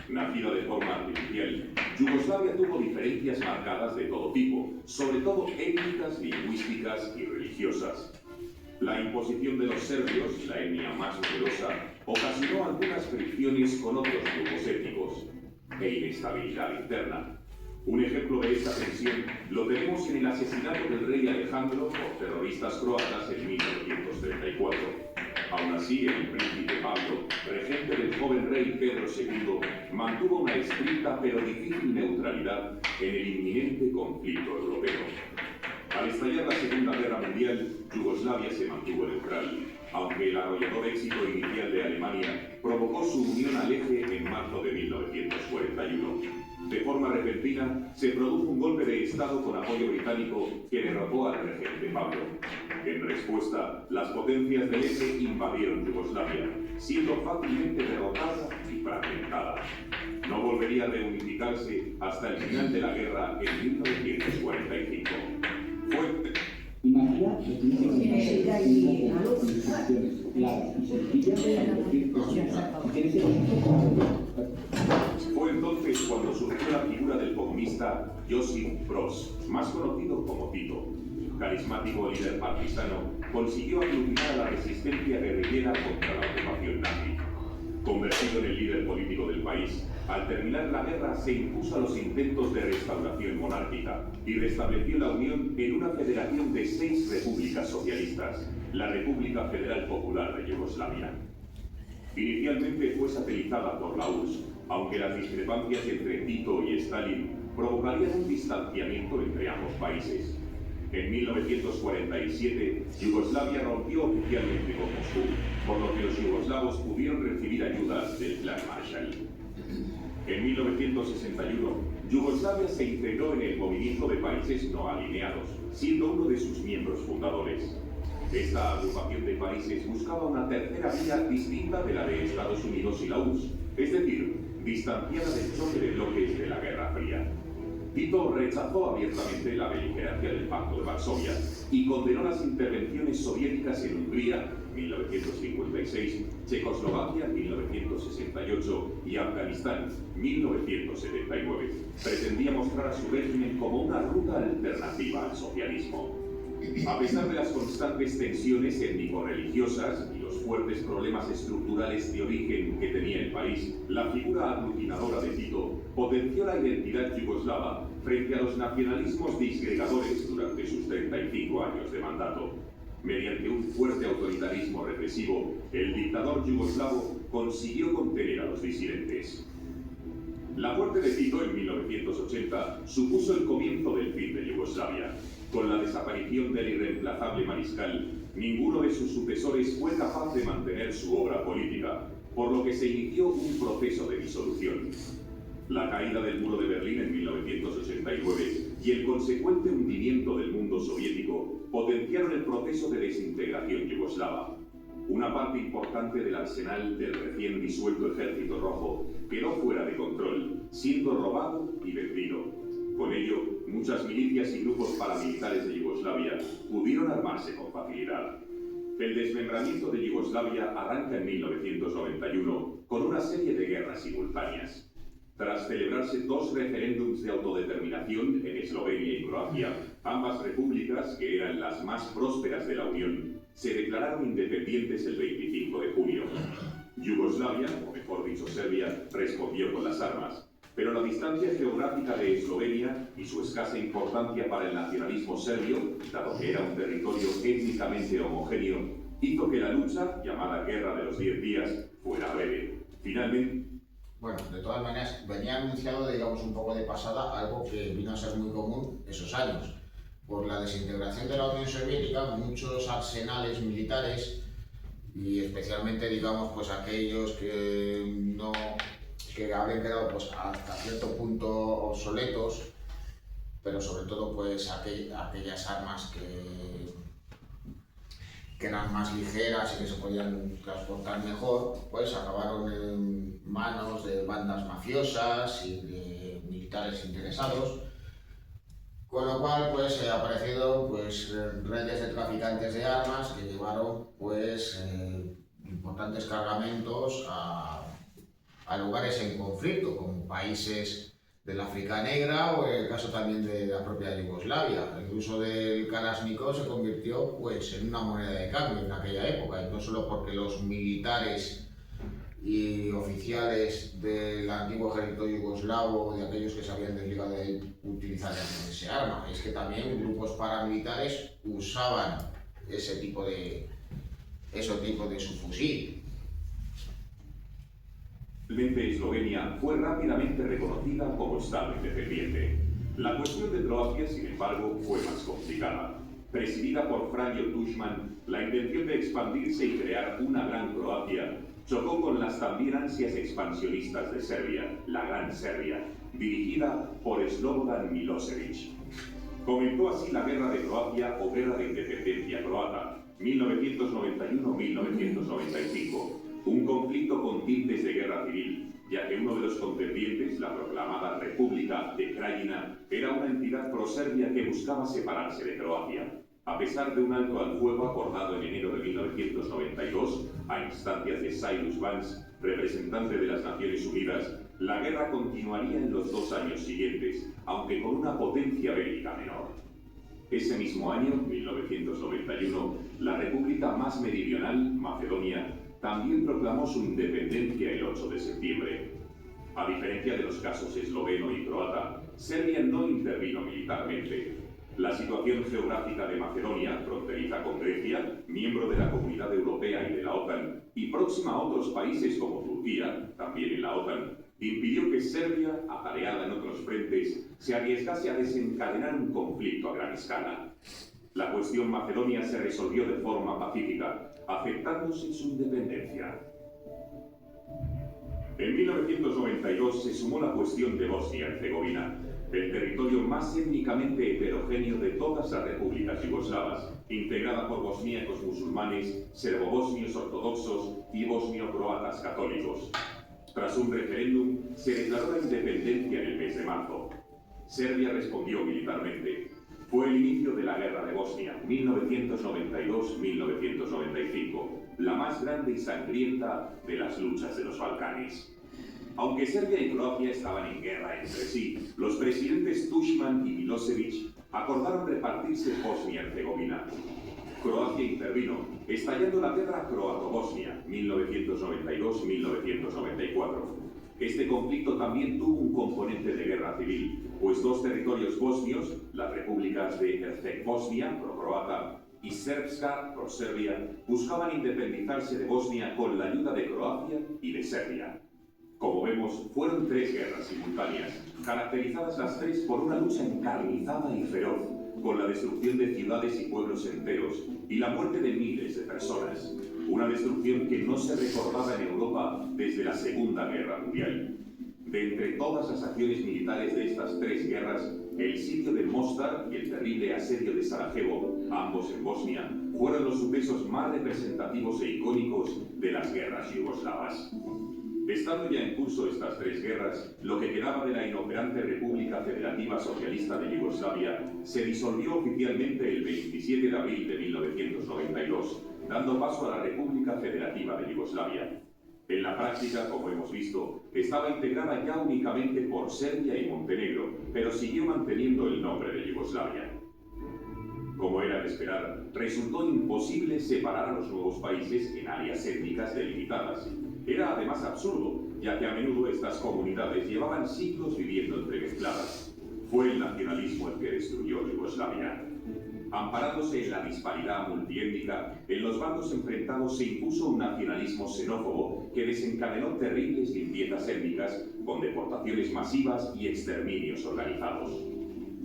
Nacida de forma artificial, Yugoslavia tuvo diferencias marcadas de todo tipo, sobre todo étnicas, lingüísticas y religiosas. La imposición de los serbios, la etnia más numerosa, ocasionó algunas fricciones con otros grupos étnicos e inestabilidad interna. Un ejemplo de esta tensión lo tenemos en el asesinato del rey Alejandro por terroristas croatas en 1934. Aún así, el príncipe Pablo, regente del joven rey Pedro II, mantuvo una estricta pero difícil neutralidad en el inminente conflicto europeo. Al estallar la Segunda Guerra Mundial, Yugoslavia se mantuvo neutral, aunque el arrollador éxito inicial de Alemania provocó su unión al eje en marzo de 1941. De forma repentina, se produjo un golpe de Estado con apoyo británico que derrotó al regente Pablo. En respuesta, las potencias del Este invadieron Yugoslavia, siendo fácilmente derrotada y fragmentada. No volvería a reunificarse hasta el final de la guerra en 1945. Fue
Imagina que tiene una con instrucciones claras y sencillas para cualquier persona. En ese momento,
Fue entonces cuando surgió la figura del comunista Josip Broz, más conocido como Tito. Carismático líder partisano, consiguió aglutinar a la resistencia guerrillera contra la ocupación nazi. Convertido en el líder político del país, al terminar la guerra se impuso a los intentos de restauración monárquica y restableció la Unión en una federación de 6 repúblicas socialistas, la República Federal Popular de Yugoslavia. Inicialmente fue satelizada por la URSS, aunque las discrepancias entre Tito y Stalin provocarían un distanciamiento entre ambos países. En 1947, Yugoslavia rompió oficialmente con Moscú, por lo que los yugoslavos pudieron recibir ayudas del Plan Marshall. En 1961, Yugoslavia se integró en el movimiento de países no alineados, siendo uno de sus miembros fundadores. Esta agrupación de países buscaba una tercera vía distinta de la de Estados Unidos y la URSS, es decir, distanciada del choque de bloques de la Guerra Fría. Tito rechazó abiertamente la beligerancia del Pacto de Varsovia y condenó las intervenciones soviéticas en Hungría, 1956, Checoslovaquia, 1968 y Afganistán, 1979. Pretendía mostrar a su régimen como una ruta alternativa al socialismo. A pesar de las constantes tensiones étnico-religiosas y los fuertes problemas estructurales de origen que tenía el país, la figura aglutinadora de Tito potenció la identidad yugoslava frente a los nacionalismos disgregadores durante sus 35 años de mandato. Mediante un fuerte autoritarismo represivo, el dictador yugoslavo consiguió contener a los disidentes. La muerte de Tito en 1980 supuso el comienzo del fin de Yugoslavia. Con la desaparición del irreemplazable mariscal, ninguno de sus sucesores fue capaz de mantener su obra política, por lo que se inició un proceso de disolución. La caída del muro de Berlín en 1989 y el consecuente hundimiento del mundo soviético potenciaron el proceso de desintegración yugoslava. Una parte importante del arsenal del recién disuelto Ejército Rojo quedó fuera de control, siendo robado y vendido. Con ello, muchas milicias y grupos paramilitares de Yugoslavia pudieron armarse con facilidad. El desmembramiento de Yugoslavia arranca en 1991 con una serie de guerras simultáneas. Tras celebrarse 2 referéndums de autodeterminación en Eslovenia y Croacia, ambas repúblicas, que eran las más prósperas de la Unión, se declararon independientes el 25 de junio. Yugoslavia, o mejor dicho Serbia, respondió con las armas. Pero la distancia geográfica de Eslovenia y su escasa importancia para el nacionalismo serbio, dado que era un territorio étnicamente homogéneo, hizo que la lucha, llamada Guerra de los 10 días, fuera breve. Finalmente,
Bueno, de todas maneras, venía anunciado, digamos, un poco de pasada, algo que vino a ser muy común esos años. Por la desintegración de la Unión Soviética, muchos arsenales militares, y especialmente, digamos, pues aquellos que habían quedado pues, hasta cierto punto obsoletos, pero sobre todo pues aquellas armas que eran más ligeras y que se podían transportar mejor, pues acabaron en manos de bandas mafiosas y de militares interesados, con lo cual pues ha aparecido pues redes de traficantes de armas que llevaron pues importantes cargamentos a lugares en conflicto, como países del África Negra o en el caso también de la propia Yugoslavia. El uso del Kalashnikov se convirtió pues, en una moneda de cambio en aquella época, y no solo porque los militares y oficiales del antiguo ejército yugoslavo, de aquellos que se habían desligado de utilizar ese arma, es que también grupos paramilitares usaban ese tipo de subfusil.
Eslovenia fue rápidamente reconocida como Estado independiente. La cuestión de Croacia, sin embargo, fue más complicada. Presidida por Franjo Tuđman, la intención de expandirse y crear una gran Croacia chocó con las también ansias expansionistas de Serbia, la Gran Serbia, dirigida por Slobodan Milosevic. Comenzó así la Guerra de Croacia o Guerra de Independencia Croata, 1991-1995, un conflicto con tintes de guerra civil, ya que uno de los contendientes, la proclamada República de Krajina, era una entidad proserbia que buscaba separarse de Croacia. A pesar de un alto al fuego acordado en enero de 1992, a instancias de Cyrus Vance, representante de las Naciones Unidas, la guerra continuaría en los 2 años siguientes, aunque con una potencia bélica menor. Ese mismo año, 1991, la república más meridional, Macedonia, también proclamó su independencia el 8 de septiembre. A diferencia de los casos esloveno y croata, Serbia no intervino militarmente. La situación geográfica de Macedonia, fronteriza con Grecia, miembro de la Comunidad Europea y de la OTAN, y próxima a otros países como Turquía, también en la OTAN, impidió que Serbia, atareada en otros frentes, se arriesgase a desencadenar un conflicto a gran escala. La cuestión macedonia se resolvió de forma pacífica, aceptándose su independencia. En 1992 se sumó la cuestión de Bosnia-Herzegovina, el territorio más étnicamente heterogéneo de todas las repúblicas yugoslavas, integrada por bosníacos musulmanes, serbobosnios ortodoxos y bosnio-croatas católicos. Tras un referéndum, se declaró la independencia en el mes de marzo. Serbia respondió militarmente. Fue el inicio de la Guerra de Bosnia, 1992-1995, la más grande y sangrienta de las luchas de los Balcanes. Aunque Serbia y Croacia estaban en guerra entre sí, los presidentes Tuđman y Milosevic acordaron repartirse Bosnia-Herzegovina. Croacia intervino, estallando la guerra croato-bosnia, 1992-1994. Este conflicto también tuvo un componente de guerra civil, pues 2 territorios bosnios, las repúblicas de Herceg-Bosnia, pro-croata, y Srpska, pro-serbia, buscaban independizarse de Bosnia con la ayuda de Croacia y de Serbia. Como vemos, fueron 3 guerras simultáneas, caracterizadas las 3 por una lucha encarnizada y feroz, con la destrucción de ciudades y pueblos enteros y la muerte de miles de personas. Una destrucción que no se recordaba en Europa desde la Segunda Guerra Mundial. De entre todas las acciones militares de estas 3 guerras, el sitio de Mostar y el terrible asedio de Sarajevo, ambos en Bosnia, fueron los sucesos más representativos e icónicos de las guerras yugoslavas. Estando ya en curso estas 3 guerras, lo que quedaba de la inoperante República Federativa Socialista de Yugoslavia se disolvió oficialmente el 27 de abril de 1992, dando paso a la República Federativa de Yugoslavia. En la práctica, como hemos visto, estaba integrada ya únicamente por Serbia y Montenegro, pero siguió manteniendo el nombre de Yugoslavia. Como era de esperar, resultó imposible separar a los nuevos países en áreas étnicas delimitadas. Era además absurdo, ya que a menudo estas comunidades llevaban siglos viviendo entremezcladas. Fue el nacionalismo el que destruyó Yugoslavia. Amparándose en la disparidad multiétnica, en los bandos enfrentados se impuso un nacionalismo xenófobo que desencadenó terribles limpiezas étnicas con deportaciones masivas y exterminios organizados.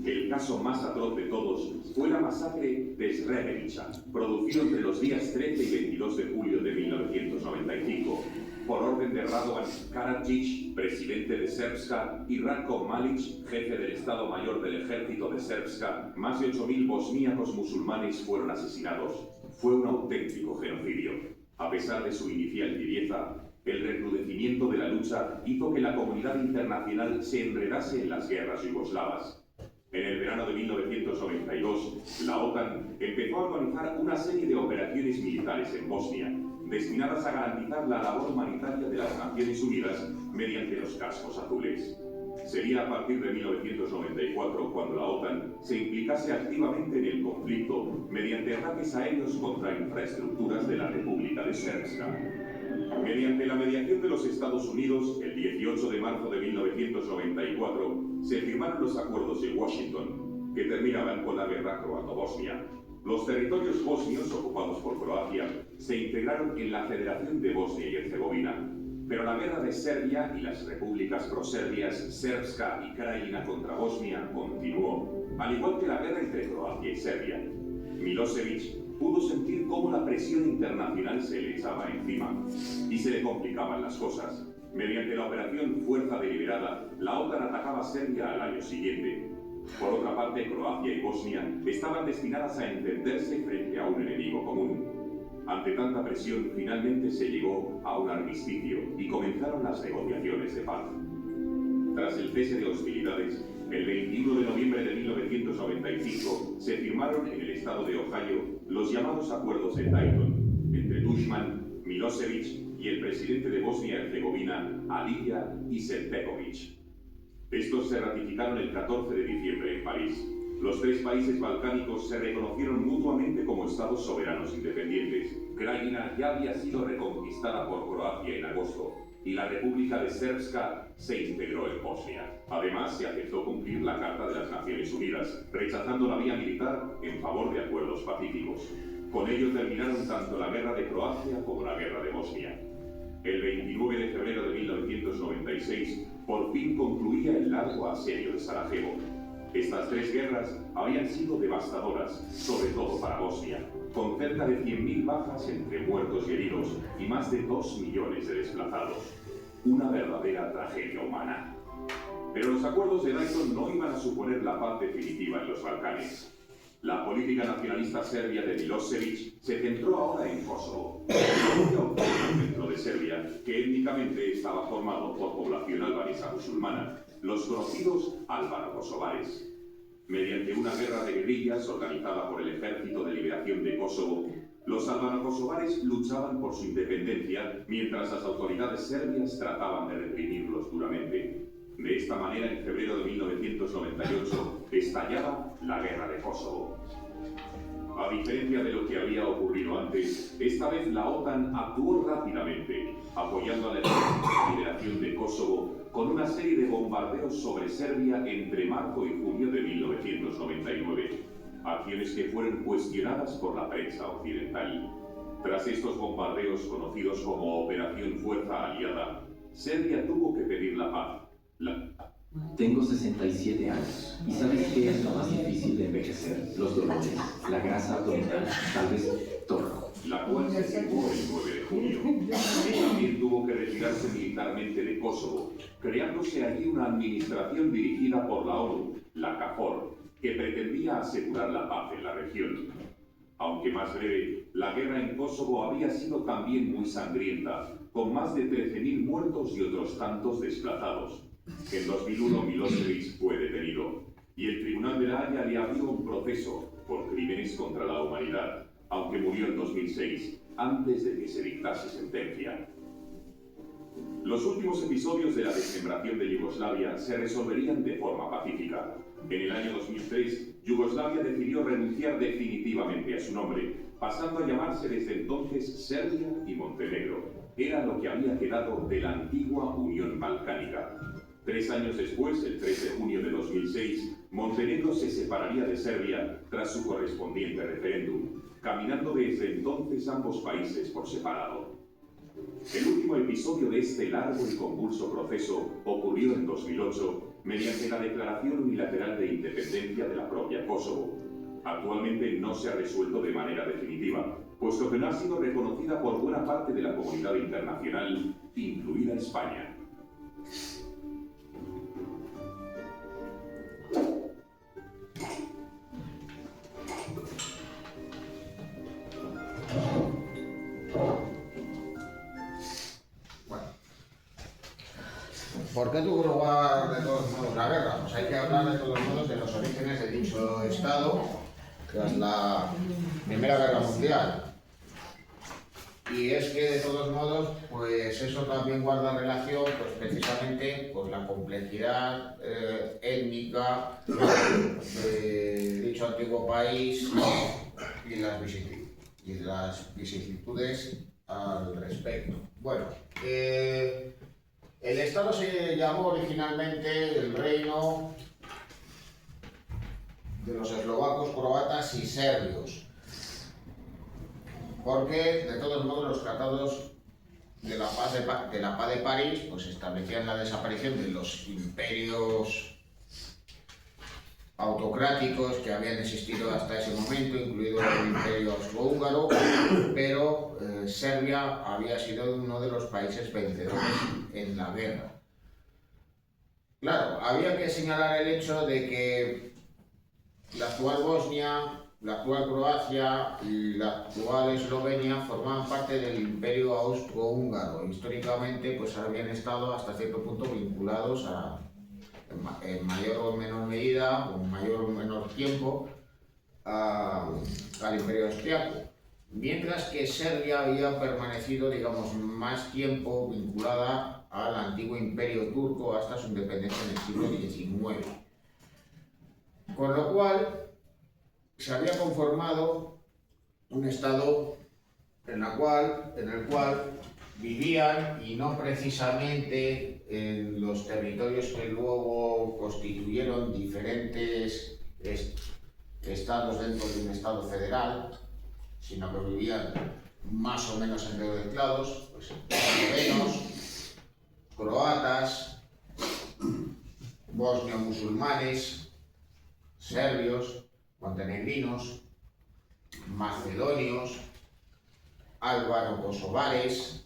El caso más atroz de todos fue la masacre de Srebrenica, producida entre los días 13 y 22 de julio de 1995, por orden de Radovan Karadzic, presidente de Srpska, y Ratko Mladić, jefe del Estado Mayor del Ejército de Srpska. Más de 8.000 bosníacos musulmanes fueron asesinados. Fue un auténtico genocidio. A pesar de su inicial tibieza, el recrudecimiento de la lucha hizo que la comunidad internacional se enredase en las guerras yugoslavas. En el verano de 1992, la OTAN empezó a organizar una serie de operaciones militares en Bosnia, destinadas a garantizar la labor humanitaria de las Naciones Unidas mediante los cascos azules. Sería a partir de 1994 cuando la OTAN se implicase activamente en el conflicto mediante ataques aéreos contra infraestructuras de la República de Srpska. Mediante la mediación de los Estados Unidos, el 18 de marzo de 1994, se firmaron los acuerdos de Washington, que terminaban con la guerra croato-bosnia. Los territorios bosnios ocupados por Croacia se integraron en la Federación de Bosnia y Herzegovina, pero la guerra de Serbia y las repúblicas proserbias Srpska y Krajina contra Bosnia continuó, al igual que la guerra entre Croacia y Serbia. Milosevic pudo sentir cómo la presión internacional se le echaba encima y se le complicaban las cosas. Mediante la operación Fuerza Deliberada, la OTAN atacaba Serbia al año siguiente. Por otra parte, Croacia y Bosnia estaban destinadas a entenderse frente a un enemigo común. Ante tanta presión, finalmente se llegó a un armisticio y comenzaron las negociaciones de paz. Tras el cese de hostilidades, el 21 de noviembre de 1995 se firmaron en el estado de Ohio los llamados Acuerdos de Dayton, entre Tuđman, Milošević y el presidente de Bosnia-Herzegovina, Alija Izetbegović. Estos se ratificaron el 14 de diciembre en París. Los tres países balcánicos se reconocieron mutuamente como estados soberanos independientes. Krajina ya había sido reconquistada por Croacia en agosto y la República de Srpska se integró en Bosnia. Además, se aceptó cumplir la Carta de las Naciones Unidas, rechazando la vía militar en favor de acuerdos pacíficos. Con ello terminaron tanto la guerra de Croacia como la guerra de Bosnia. El 29 de febrero de 1996, por fin concluía el largo asedio de Sarajevo. Estas tres guerras habían sido devastadoras, sobre todo para Bosnia, con cerca de 100.000 bajas entre muertos y heridos y más de 2 millones de desplazados. Una verdadera tragedia humana. Pero los acuerdos de Dayton no iban a suponer la paz definitiva en los Balcanes. La política nacionalista serbia de Milošević se centró ahora en Kosovo, un centro de Serbia que étnicamente estaba formado por población albanesa musulmana, los conocidos albano-kosovares. Mediante una guerra de guerrillas organizada por el Ejército de Liberación de Kosovo, los albano-kosovares luchaban por su independencia mientras las autoridades serbias trataban de reprimirlos duramente. De esta manera, en febrero de 1998, estallaba la Guerra de Kosovo. A diferencia de lo que había ocurrido antes, esta vez la OTAN actuó rápidamente, apoyando a la liberación de Kosovo con una serie de bombardeos sobre Serbia entre marzo y junio de 1999, acciones que fueron cuestionadas por la prensa occidental. Tras estos bombardeos, conocidos como Operación Fuerza Aliada, Serbia tuvo que pedir la paz.
Tengo 67 años y ¿sabes qué es lo más difícil de envejecer? Los dolores, la grasa abdominal, tal vez todo.
La cual se firmó el 9 de junio. También tuvo que retirarse militarmente de Kosovo, creándose allí una administración dirigida por la ONU, la KFOR, que pretendía asegurar la paz en la región. Aunque más breve, la guerra en Kosovo había sido también muy sangrienta, con más de 13.000 muertos y otros tantos desplazados. En 2001 Milošević fue detenido y el Tribunal de la Haya le abrió un proceso por crímenes contra la humanidad, aunque murió en 2006, antes de que se dictase sentencia. Los últimos episodios de la desmembración de Yugoslavia se resolverían de forma pacífica. En el año 2003, Yugoslavia decidió renunciar definitivamente a su nombre, pasando a llamarse desde entonces Serbia y Montenegro. Era lo que había quedado de la antigua Unión Balcánica. 3 años después, el 3 de junio de 2006, Montenegro se separaría de Serbia tras su correspondiente referéndum, caminando desde entonces ambos países por separado. El último episodio de este largo y convulso proceso ocurrió en 2008 mediante la declaración unilateral de independencia de la propia Kosovo. Actualmente no se ha resuelto de manera definitiva, puesto que no ha sido reconocida por buena parte de la comunidad internacional, incluida España.
¿Por qué tuvo lugar de todos modos la guerra? Pues hay que hablar de todos modos de los orígenes de dicho Estado tras la Primera Guerra Mundial. Y es que de todos modos, pues eso también guarda relación, pues precisamente con la complejidad étnica de dicho antiguo país y las vicisitudes al respecto. Bueno, el Estado se llamó originalmente el Reino de los eslovacos, croatas y serbios, porque de todos modos los tratados de la paz de París pues establecían la desaparición de los imperios autocráticos que habían existido hasta ese momento, incluido el Imperio Austrohúngaro, pero Serbia había sido uno de los países vencedores en la guerra. Claro, había que señalar el hecho de que la actual Bosnia, la actual Croacia y la actual Eslovenia formaban parte del Imperio Austrohúngaro. Históricamente, pues habían estado hasta cierto punto vinculados en mayor o menor medida, o en mayor o menor tiempo, al Imperio Austriaco. Mientras que Serbia había permanecido, digamos, más tiempo vinculada al antiguo Imperio Turco hasta su independencia en el siglo XIX. Con lo cual, se había conformado un estado en el cual vivían, y no precisamente en los territorios que luego constituyeron diferentes estados dentro de un estado federal, sino que vivían más o menos entremezclados, pues eslovenos, croatas, bosnio-musulmanes, serbios, montenegrinos, macedonios, albano-kosovares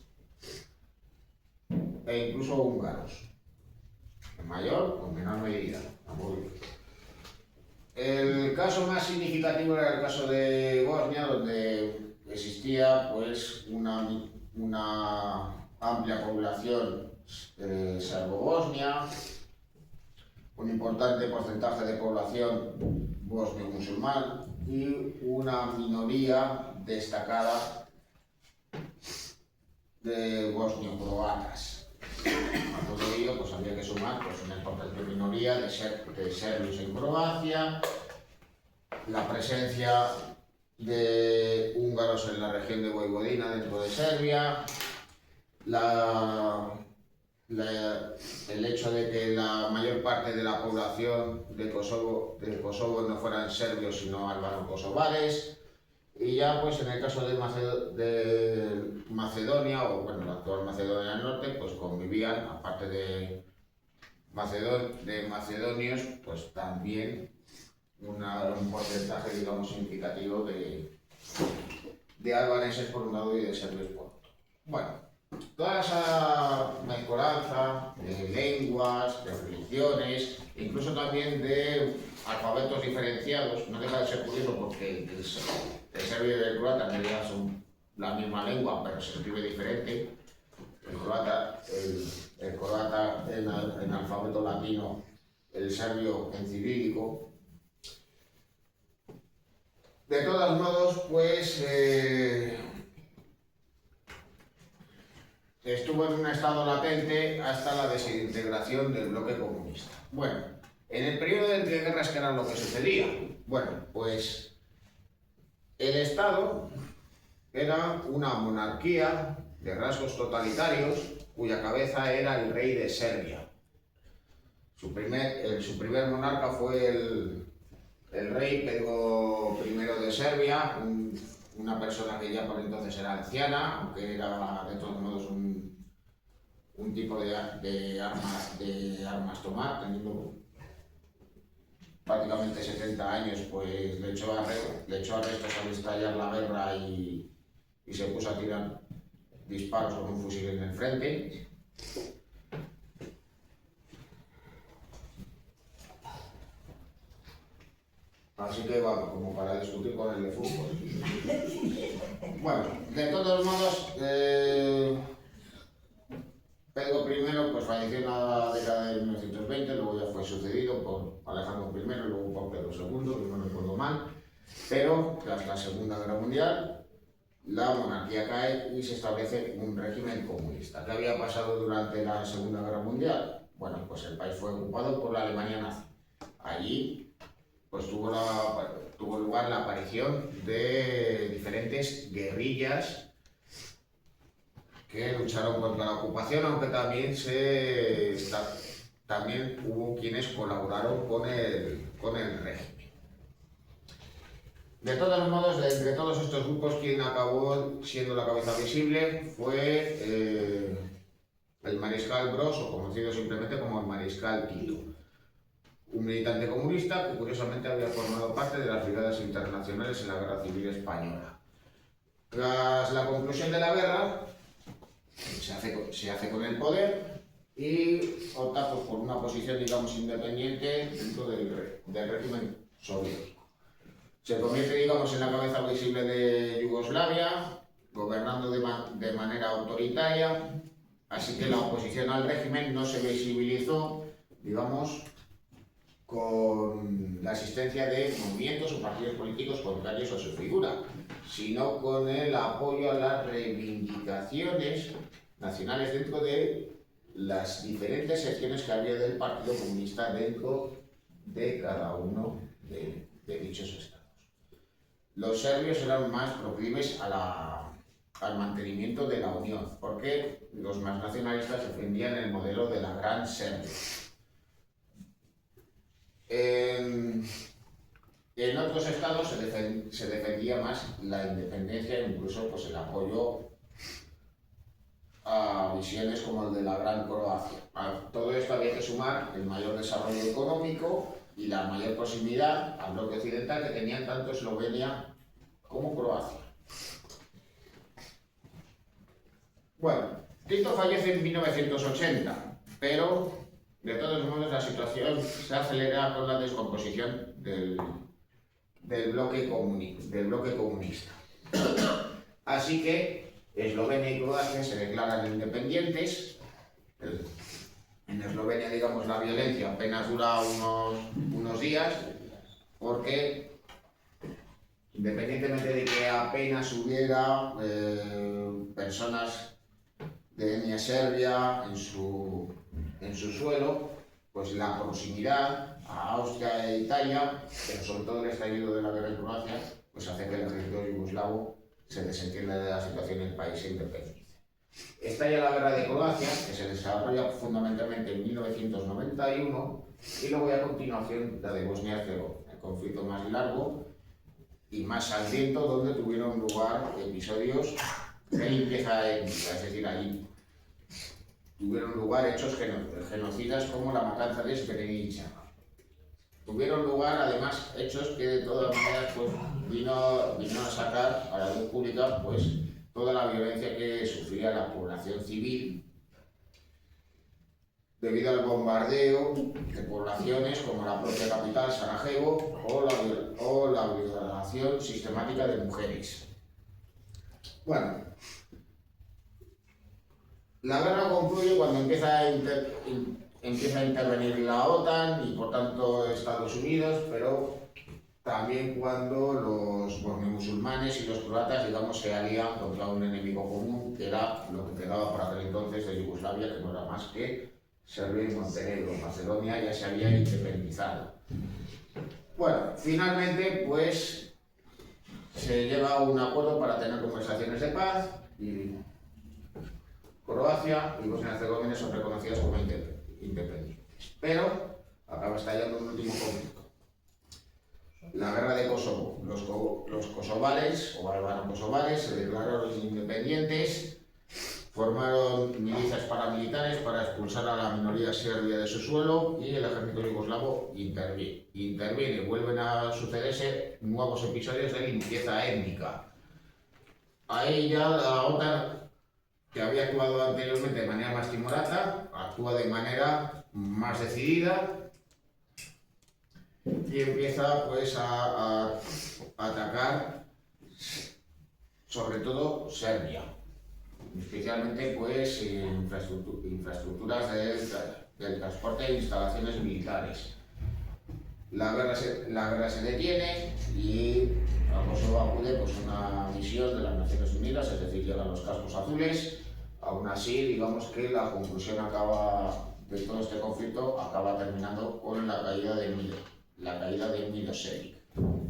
e incluso húngaros, en mayor o menor medida. El caso más significativo era el caso de Bosnia, donde existía pues una amplia población serbo-bosnia, un importante porcentaje de población bosnio-musulmán y una minoría destacada de bosnio-croatas. A todo ello pues había que sumar pues, una importante minoría de serbios en Croacia, la presencia de húngaros en la región de Voivodina dentro de Serbia, el hecho de que la mayor parte de la población de Kosovo no fueran serbios sino albano-kosovares, y ya pues en el caso de Macedonia, o bueno, la actual Macedonia del Norte, pues convivían, aparte de macedonios, pues también un porcentaje, digamos, significativo de albaneses por un lado y de serbios por otro. Bueno, toda esa mezcolanza de lenguas, de religiones, incluso también de alfabetos diferenciados, no deja de ser curioso porque el serbio y el croata en realidad son la misma lengua, pero se escribe diferente. El croata en alfabeto latino, el serbio en cirílico. De todos modos, pues estuvo en un estado latente hasta la desintegración del bloque comunista. Bueno, en el periodo de entreguerras, ¿qué era lo que sucedía? Bueno, pues el Estado era una monarquía de rasgos totalitarios cuya cabeza era el rey de Serbia. Su primer monarca fue el rey Pedro I de Serbia, una persona que ya por entonces era anciana, aunque era de todos modos un tipo de armas tomar, teniendo prácticamente 70 años, pues le echó arrestos al estallar la guerra y se puso a tirar disparos con un fusil en el frente. Así que vamos, como para discutir con el de fútbol. Bueno, de todos modos, Pedro I pues, falleció en la década de 1920, luego ya fue sucedido por Alejandro I, luego por Pedro II, si no recuerdo mal. Pero tras la Segunda Guerra Mundial, la monarquía cae y se establece un régimen comunista. ¿Qué había pasado durante la Segunda Guerra Mundial? Bueno, pues el país fue ocupado por la Alemania nazi. Allí pues tuvo lugar la aparición de diferentes guerrillas que lucharon contra la ocupación, aunque también hubo quienes colaboraron con el régimen. De todos modos, entre todos estos grupos, quien acabó siendo la cabeza visible fue el mariscal Broz, o conocido simplemente como el mariscal Tito. un militante comunista que curiosamente había formado parte de las brigadas internacionales en la Guerra Civil Española. Tras la conclusión de la guerra, se hace con el poder y opta pues, por una posición, digamos, independiente dentro del régimen soviético. Se convierte, digamos, en la cabeza visible de Yugoslavia, gobernando de manera autoritaria, así que la oposición al régimen no se visibilizó, digamos, con la existencia de movimientos o partidos políticos contrarios a su figura, sino con el apoyo a las reivindicaciones nacionales dentro de las diferentes secciones que había del Partido Comunista dentro de cada uno de dichos estados. Los serbios eran más proclives al mantenimiento de la unión, porque los más nacionalistas defendían el modelo de la Gran Serbia. En otros estados se defendía más la independencia e incluso pues, el apoyo a visiones como el de la Gran Croacia. A todo esto había que sumar el mayor desarrollo económico y la mayor proximidad al bloque occidental que tenían tanto Eslovenia como Croacia. Bueno, Tito fallece en 1980, pero de todos modos la situación se acelera con la descomposición del bloque comunista. Así que Eslovenia y Croacia se declaran independientes. En Eslovenia, digamos, la violencia apenas dura unos días, porque independientemente de que apenas hubiera personas de etnia serbia en su suelo, pues la proximidad a Austria e Italia, pero sobre todo el estallido de la guerra en Croacia, pues hace que el ejército yugoslavo se desentienda de la situación en el país e independice. Estalla la guerra de Croacia, que se desarrolla fundamentalmente en 1991, y luego a continuación la de Bosnia-Herzegovina, el conflicto más largo y más sangriento, donde tuvieron lugar episodios de limpieza étnica, es decir, allí tuvieron lugar hechos genocidas como la matanza de Srebrenica. Tuvieron lugar además hechos que de todas maneras pues, vino a sacar a la luz pública pues, toda la violencia que sufría la población civil debido al bombardeo de poblaciones como la propia capital, Sarajevo, o la violación sistemática de mujeres. Bueno, la guerra concluye cuando empieza a intervenir la OTAN y por tanto Estados Unidos, pero también cuando los bornemusulmanes y los croatas, digamos, se alían contra un enemigo común, que era lo que quedaba por aquel entonces de Yugoslavia, que no era más que Serbia y Montenegro. Macedonia ya se había independizado. Bueno, finalmente, pues, se llega a un acuerdo para tener conversaciones de paz y Croacia y Bosnia-Herzegovina son reconocidas como independientes. Pero acaba estallando un último conflicto. La guerra de Kosovo. Los kosovales, o albano-kosovales, se declararon independientes, formaron milicias paramilitares para expulsar a la minoría serbia de su suelo y el ejército yugoslavo interviene. Vuelven a sucederse nuevos episodios de limpieza étnica. Ahí ya la OTAN, que había actuado anteriormente de manera más timoraza, actúa de manera más decidida y empieza pues a atacar sobre todo Serbia, especialmente pues infraestructuras del transporte e instalaciones militares. La guerra se detiene y a Kosovo acude pues, una misión de las Naciones Unidas, es decir, llegan los cascos azules. Aún así, digamos que la conclusión de todo este conflicto acaba terminando con la caída de Milosevic.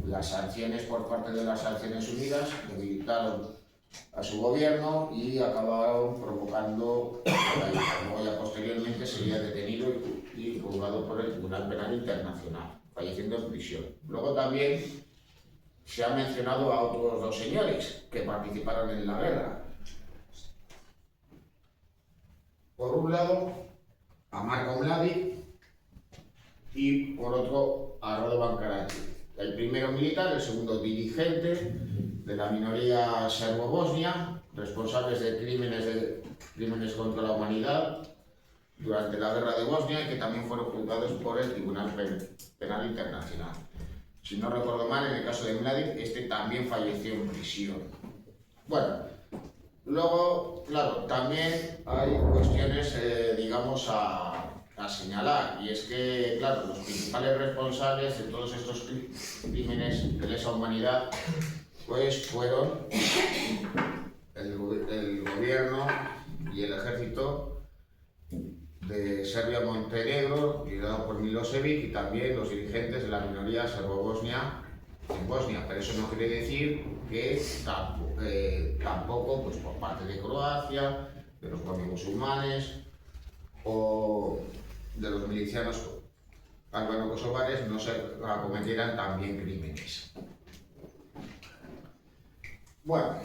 Las sanciones por parte de las Naciones Unidas debilitaron a su gobierno y acabaron provocando la caída. Luego ya posteriormente sería detenido y juzgado por el Tribunal Penal Internacional, falleciendo en prisión. Luego también se ha mencionado a otros dos señores que participaron en la guerra. Por un lado, a Marko Mladic, y por otro a Radovan Karadzic. El primero militar, el segundo dirigente de la minoría serbo-bosnia, responsables de crímenes contra la humanidad durante la guerra de Bosnia y que también fueron juzgados por el Tribunal Penal Internacional. Si no recuerdo mal, en el caso de Mladic, este también falleció en prisión. Bueno, luego, claro, también hay cuestiones, digamos, a señalar, y es que, claro, los principales responsables de todos estos crímenes de lesa humanidad, pues fueron el gobierno y el ejército de Serbia-Montenegro, liderado por Milosevic, y también los dirigentes de la minoría serbo-bosnia en Bosnia. Pero eso no quiere decir que tampoco, pues por parte de Croacia, de los propios musulmanes o de los milicianos albano-kosovares no se cometieran también crímenes. Bueno,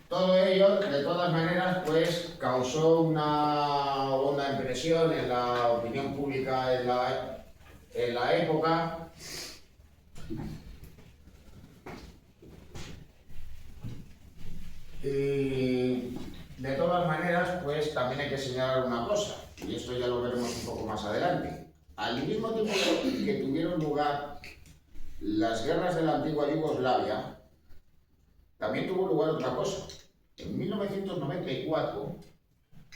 todo ello, de todas maneras, pues causó una honda impresión en la opinión pública en la época. Y de todas maneras, pues también hay que señalar una cosa, y esto ya lo veremos un poco más adelante. Al mismo tiempo que tuvieron lugar las guerras de la antigua Yugoslavia, también tuvo lugar otra cosa. En 1994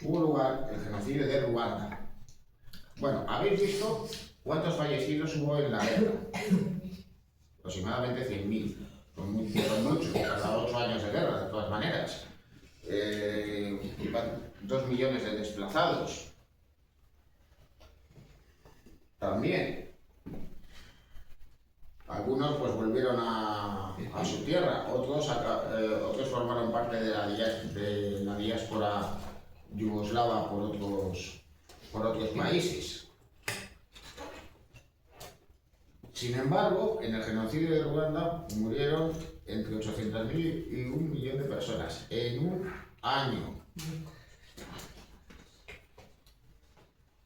tuvo lugar el genocidio de Ruanda. Bueno, ¿habéis visto cuántos fallecidos hubo en la guerra? Aproximadamente 100.000. Son muchos, cada 8 años de guerra, de todas maneras. 2 millones de desplazados. También. Algunos pues volvieron a su tierra, otros formaron parte de la diáspora yugoslava por otros países. Sin embargo, en el genocidio de Ruanda murieron entre 800.000 y 1.000.000 de personas en un año.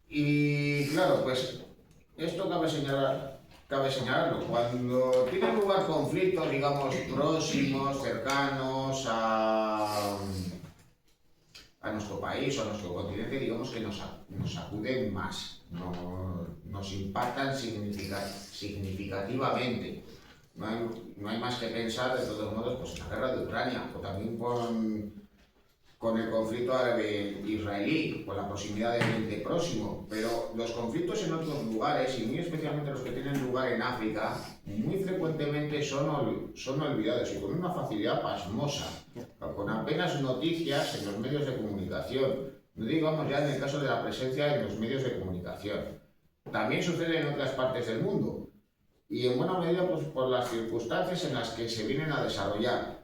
Y claro, pues esto cabe señalarlo. Cuando tienen lugar conflictos, digamos, próximos, cercanos a nuestro país o a nuestro continente, digamos que nos sacuden más, nos impactan significativamente. No hay más que pensar, de todos modos, pues en la guerra de Ucrania, o también con el conflicto árabe-israelí, con la proximidad de Oriente Próximo. Pero los conflictos en otros lugares, y muy especialmente los que tienen lugar en África, muy frecuentemente son olvidados y con una facilidad pasmosa, con apenas noticias en los medios de comunicación. No digamos ya en el caso de la presencia en los medios de comunicación. También sucede en otras partes del mundo, y en buena medida pues, por las circunstancias en las que se vienen a desarrollar.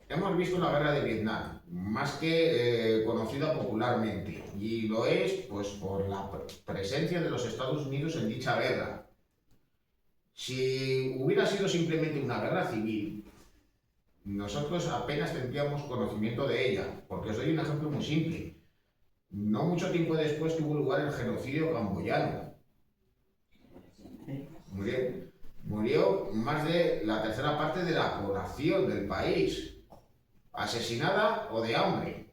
Hemos visto la guerra de Vietnam, más que conocida popularmente, y lo es pues, por la presencia de los Estados Unidos en dicha guerra. Si hubiera sido simplemente una guerra civil, nosotros apenas tendríamos conocimiento de ella, porque os doy un ejemplo muy simple. No mucho tiempo después tuvo lugar el genocidio camboyano. Murió más de la tercera parte de la población del país, asesinada o de hambre.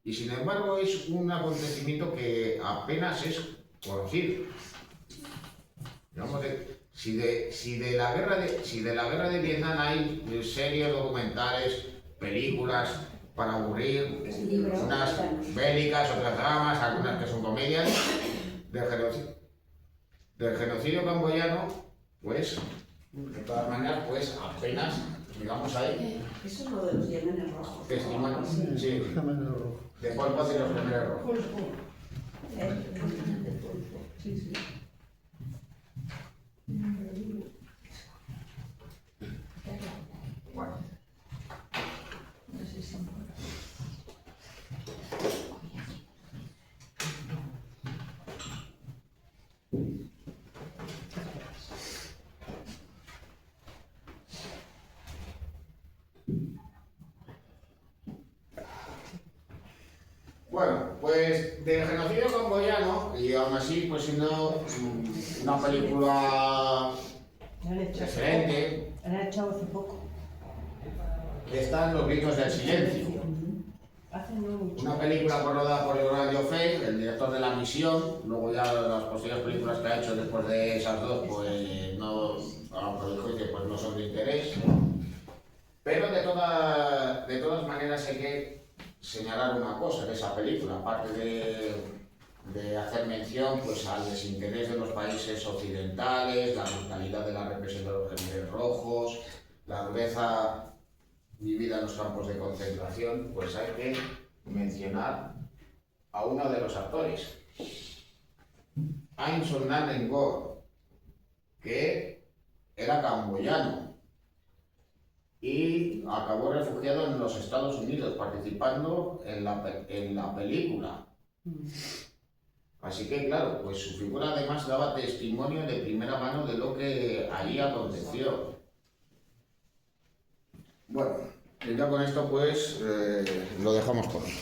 Y sin embargo es un acontecimiento que apenas es conocido. Digamos, si de la guerra de Vietnam hay series, documentales, películas para aburrir, unas bélicas, otras dramas, algunas que son comedias, del genocidio camboyano, pues, de todas maneras, pues apenas, digamos ahí.
Eso es lo de los Yemenes rojos.
Testimonio, sí, de Pol Pot y los Yemenes rojos.
Sí, sí.
Bueno.
No sé si
Bueno, pues del genocidio camboyano, y aún así, pues siendo una película excelente,
La han echado hace poco.
están Los gritos del silencio.
Hace no mucho.
Una película rodada por Laurent Joffé, el director de La Misión. Luego ya las posteriores películas que ha hecho después de esas dos, pues no, por el juicio, pues no son de interés. Pero de todas maneras hay que señalar una cosa de esa película, aparte de hacer mención pues al desinterés de los países occidentales, la brutalidad de la represión de los Khmeres rojos, la dureza vivida en los campos de concentración, pues hay que mencionar a uno de los actores, Aung San Suu Kyi, que era camboyano y acabó refugiado en los Estados Unidos participando en la película. Así que claro, pues su figura además daba testimonio de primera mano de lo que allí aconteció. Bueno, ya con esto pues lo dejamos por hoy.